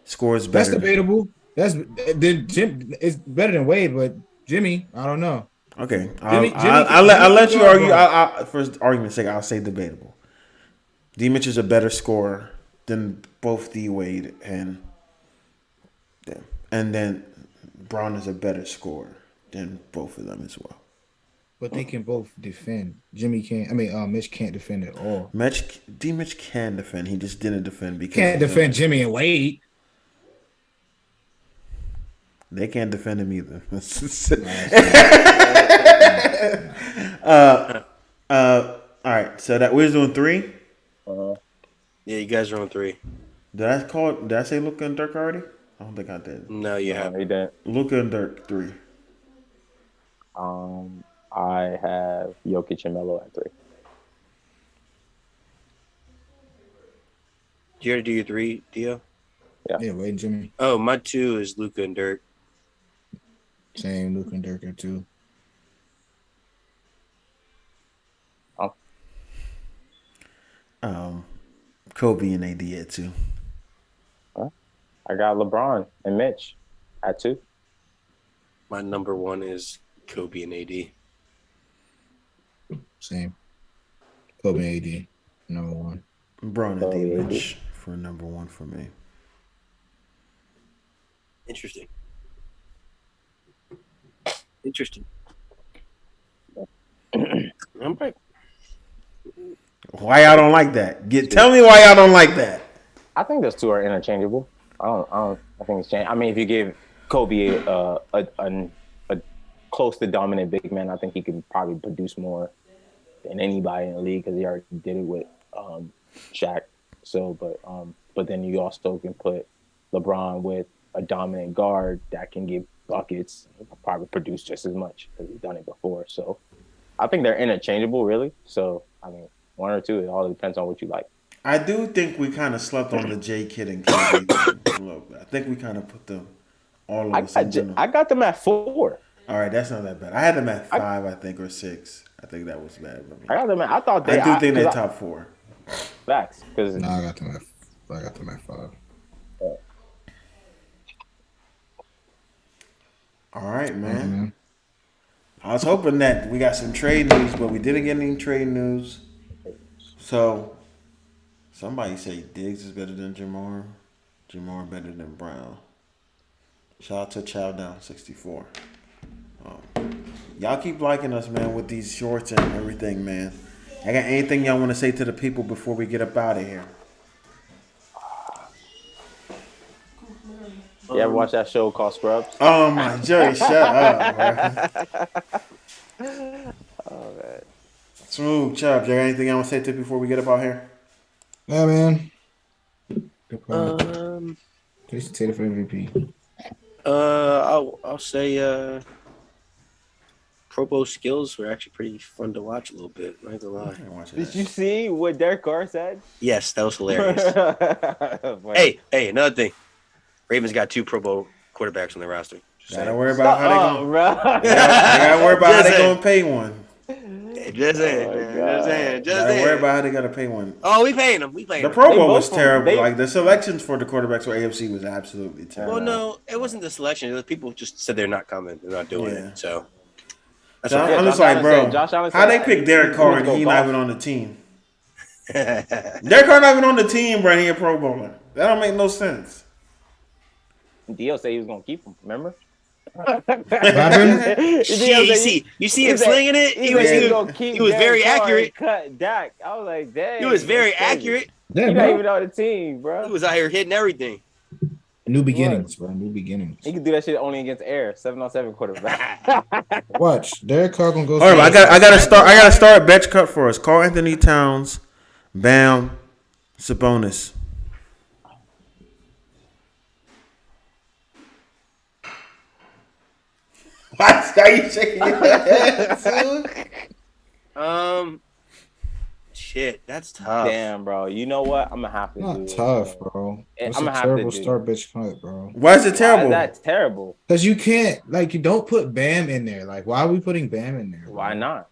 Scores better. That's debatable. It's better than Wade, but Jimmy, I don't know. Okay, Jimmy I'll let you can argue. go. For argument's sake, I'll say debatable. D. Mitch is a better scorer than both D. Wade and them, and then Braun is a better scorer than both of them as well. But they can both defend. Jimmy can't. I mean, Mitch can't defend at all. D. Mitch can defend. He just didn't defend because Can't defend Jimmy and Wade. They can't defend him either. All right, so that we're doing 3. Yeah, you guys are on 3. Did I say Luka and Dirk already? I don't think I did. No, you haven't. He didn't. Luka and Dirk 3. I have Jokic and Melo at 3. Did you already do your 3, Dio? Yeah, Wade and Jimmy. Oh, my 2 is Luka and Dirk. Same. Luke and Dirk are 2. Kobe and AD at 2. I got LeBron and Mitch at 2. My number 1 is Kobe and AD. Same. Kobe and AD, number 1. Braun and D. Mitch for number 1 for me. Interesting. I'm right. Why y'all don't like that? Tell me why y'all don't like that. I think those 2 are interchangeable. I think it's changed. I mean, if you give Kobe a close to dominant big man, I think he could probably produce more than anybody in the league because he already did it with Shaq. So, but then you also can put LeBron with a dominant guard that can give buckets, probably produce just as much because he's done it before. So, I think they're interchangeable, really. So, I mean, 1 or 2, it all depends on what you like. I do think we kind of slept on the J Kid and KD a little bit. I think we kind of put them all of us in general. I got them at 4. All right, that's not that bad. I had them at 5, I think, or 6. I think that was bad for me. I got them at. I thought they. I do think they're top 4. Facts, because No, I got them at 5. All right, man. Mm-hmm. I was hoping that we got some trade news, but we didn't get any trade news. So, somebody say Diggs is better than Jamar. Jamar better than Brown. Shout out to Chow Down 64. Y'all keep liking us, man, with these shorts and everything, man. I got anything y'all want to say to the people before we get up out of here? You ever watch that show called Scrubs? Oh my Jerry, shut up, bro. Oh man. Smooth, Chubb. You got anything I want to say to you before we get up out here? Yeah, man. Good point. Jason Tatum for MVP. I'll say Pro Bowl skills were actually pretty fun to watch a little bit. Not gonna lie. Did you see what Derek Carr said? Yes, that was hilarious. hey, another thing. Ravens got 2 Pro Bowl quarterbacks on their roster. Gotta worry about how they going. Bro. Gotta worry about how they gonna pay one. Just saying, man. Just saying. Gotta worry about how they gotta pay one. Oh, we paying them. The Pro Bowl was terrible. Like the selections for the quarterbacks for AFC was absolutely terrible. Well, no, it wasn't the selection. It was people just said they're not coming. They're not doing it. So that's I'm just like, bro, how they pick Derek Carr and he not even on the team? Derek Carr not even on the team, bro. He a Pro Bowler. That don't make no sense. Dio said he was gonna keep him. Remember? You see him slinging it. He was very accurate. Cut Dak. I was like, dang. He was very accurate. Yeah, He bro. not even on the team, bro. He was out here hitting everything. New beginnings, bro. New beginnings. He can do that shit only against air. 7-on-7 quarterback. Watch. Derek Carr gonna go. All right, I gotta start bench cut for us. Carl Anthony Towns, Bam, Sabonis. Why are you shaking your head? Shit, that's tough. Damn, bro. You know what? I'm gonna have to do Not it, tough, bro. bro. I'm It's gonna a have to terrible do. start bitch cut, bro. Why is it terrible? That's terrible. Because you can't, like, you don't put Bam in there. Like, why are we putting Bam in there? Why not?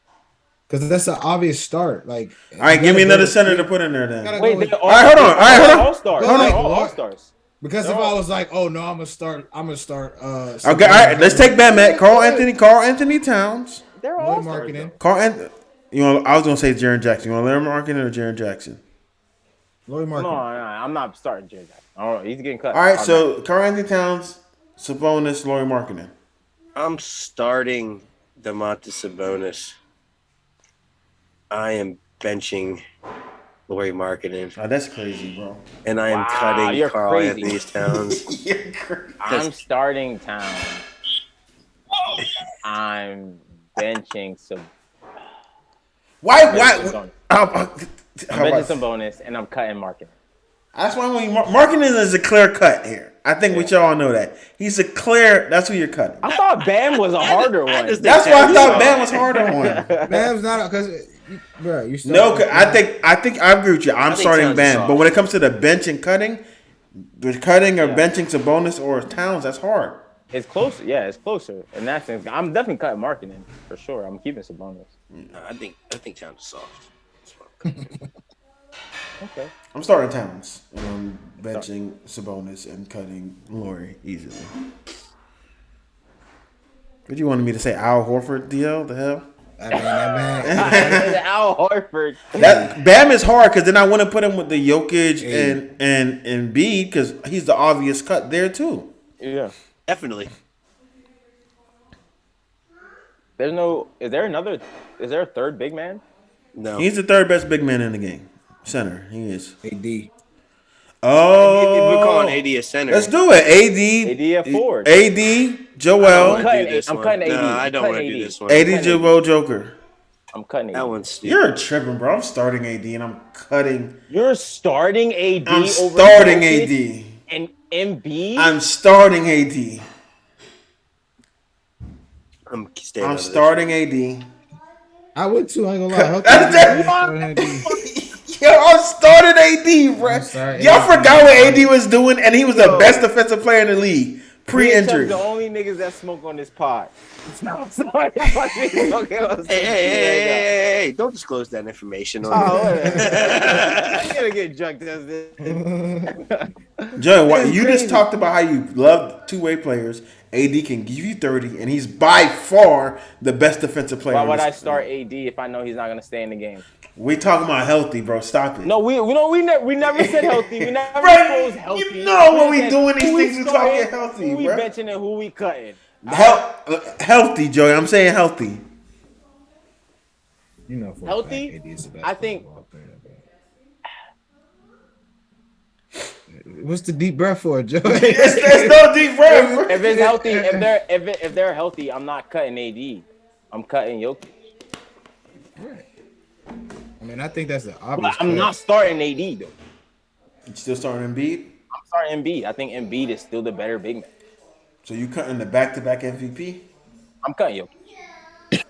Because that's an obvious start. Like, All right, give me another center to put in there then. Wait, with, they're All right, hold on. All right, hold on. All stars. Hold on. All stars. because if I was like, oh no, I'm gonna start. Okay, all right. Let's take Bam at Carl Anthony Towns. They're Lloyd all Marketing. I was gonna say Jaren Jackson. You want Larry Marketing or Jaren Jackson? Lloyd No, Marketing. I'm not starting Jay Jackson. Oh, he's getting cut. All right, so Karl Anthony Towns, Sabonis, Larry Marketing. I'm starting Domantas Sabonis. I am benching Laurie Marketing. Oh, that's crazy, bro. And I am cutting Karl Anthony Towns. I'm starting Towns. I'm benching some. Why? I'm benching some bonus, and I'm cutting marketing. That's why when marketing is a clear cut here. I think we all know that he's a clear. That's who you're cutting. I thought Bam was a harder one. That's why I thought Bam was harder one. Bam's not because, bro. You I think I agree with you. I'm starting Bam, but when it comes to the bench and cutting, or benching Sabonis or Towns, that's hard. It's closer. Yeah, it's closer. In that sense, I'm definitely cutting marketing for sure. I'm keeping Sabonis. I think Towns is soft. Okay. I'm starting Towns and I'm benching Sabonis and cutting Laurie easily. What you wanted me to say? Al Horford, DL? The hell? I mean, that man. Al Horford. That Bam is hard because then I want to put him with the Jokic and Embiid because he's the obvious cut there too. Yeah. Definitely. Is there a third big man? No. He's the third best big man in the game. Center. He is. AD. Oh. We're calling AD a center. Let's do it. AD at forward. AD, Joel. I'm cutting AD. No, I don't want to do this one. AD, Joel, Joker. I'm cutting AD. That one's stupid. You're tripping, bro. I'm starting AD and I'm cutting. You're starting AD I'm over starting Jokic AD. and Embiid? I'm starting AD. I'm staying out I'm of this starting one. AD. I would too. I ain't gonna lie. Yo, I'm starting AD, bro. Y'all forgot what AD was doing, and he was the best defensive player in the league pre-injury. The only niggas that smoke on this pod. I'm sorry. Hey, don't disclose that information. I'm gonna get drunk. Joe, you just talked about how you love two-way players. AD can give you 30, and he's by far the best defensive player. Why would I start AD if I know he's not gonna stay in the game? We talking about healthy, bro. Stop it. No, we never said healthy. We never proposed healthy. You know when we doing these things, we talking healthy, who we bro. benching and who we cutting. Healthy, Joey. I'm saying healthy. You know, for healthy. AD is the best I think. What's the deep breath for, Joe? There's no deep breath. If it's healthy, if they're healthy, I'm not cutting AD. I'm cutting Jokic. Right. I mean, I think that's the obvious. But I'm not starting AD though. You still starting Embiid? I'm starting Embiid. I think Embiid is still the better big man. So you cutting the back-to-back MVP? I'm cutting Jokic.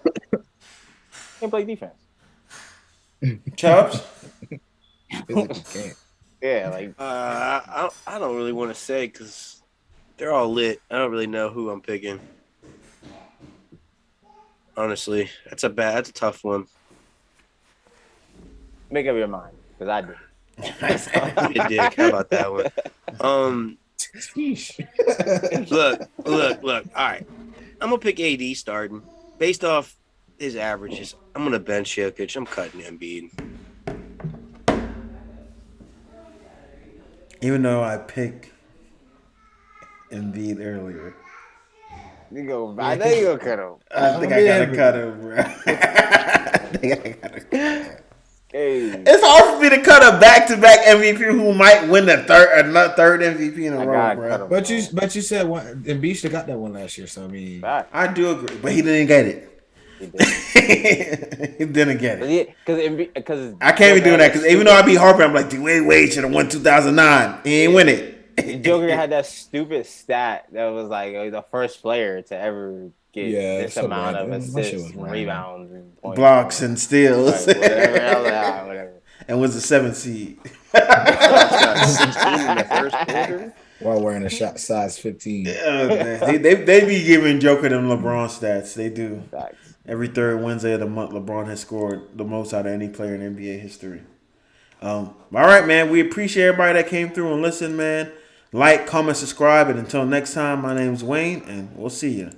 Can't play defense. Chubbs? Yeah, like I don't really want to say because they're all lit. I don't really know who I'm picking. Honestly, that's a tough one. Make up your mind, because I did. You dick. How about that one? Look. All right, I'm gonna pick AD starting based off his averages. I'm gonna bench Jokic. I'm cutting Embiid. Even though I picked Embiid earlier. You go. I know you gonna cut him. I think I gotta cut him, bro. I think I gotta cut him. Hey. It's hard for me to cut a back-to-back MVP who might win the third MVP in a row, bro. But you said one, Embiid should have got that one last year. So I mean, I do agree, but he didn't get it. He didn't get it. Because I can't be doing that because even though I be harping, I'm like, Dwayne Wade should have won 2009. He ain't win it. Joker had that stupid stat that was like the first player to ever get this amount of assists, and rebounds, and points, blocks, and steals. Like, whatever. And was the 7th seed. 16 in the first quarter. While wearing a shot size 15. They be giving Joker them LeBron stats. They do. Facts. Every third Wednesday of the month, LeBron has scored the most out of any player in NBA history. All right, man. We appreciate everybody that came through and listened, man. Like, comment, subscribe, and until next time, my name's Wayne, and we'll see you.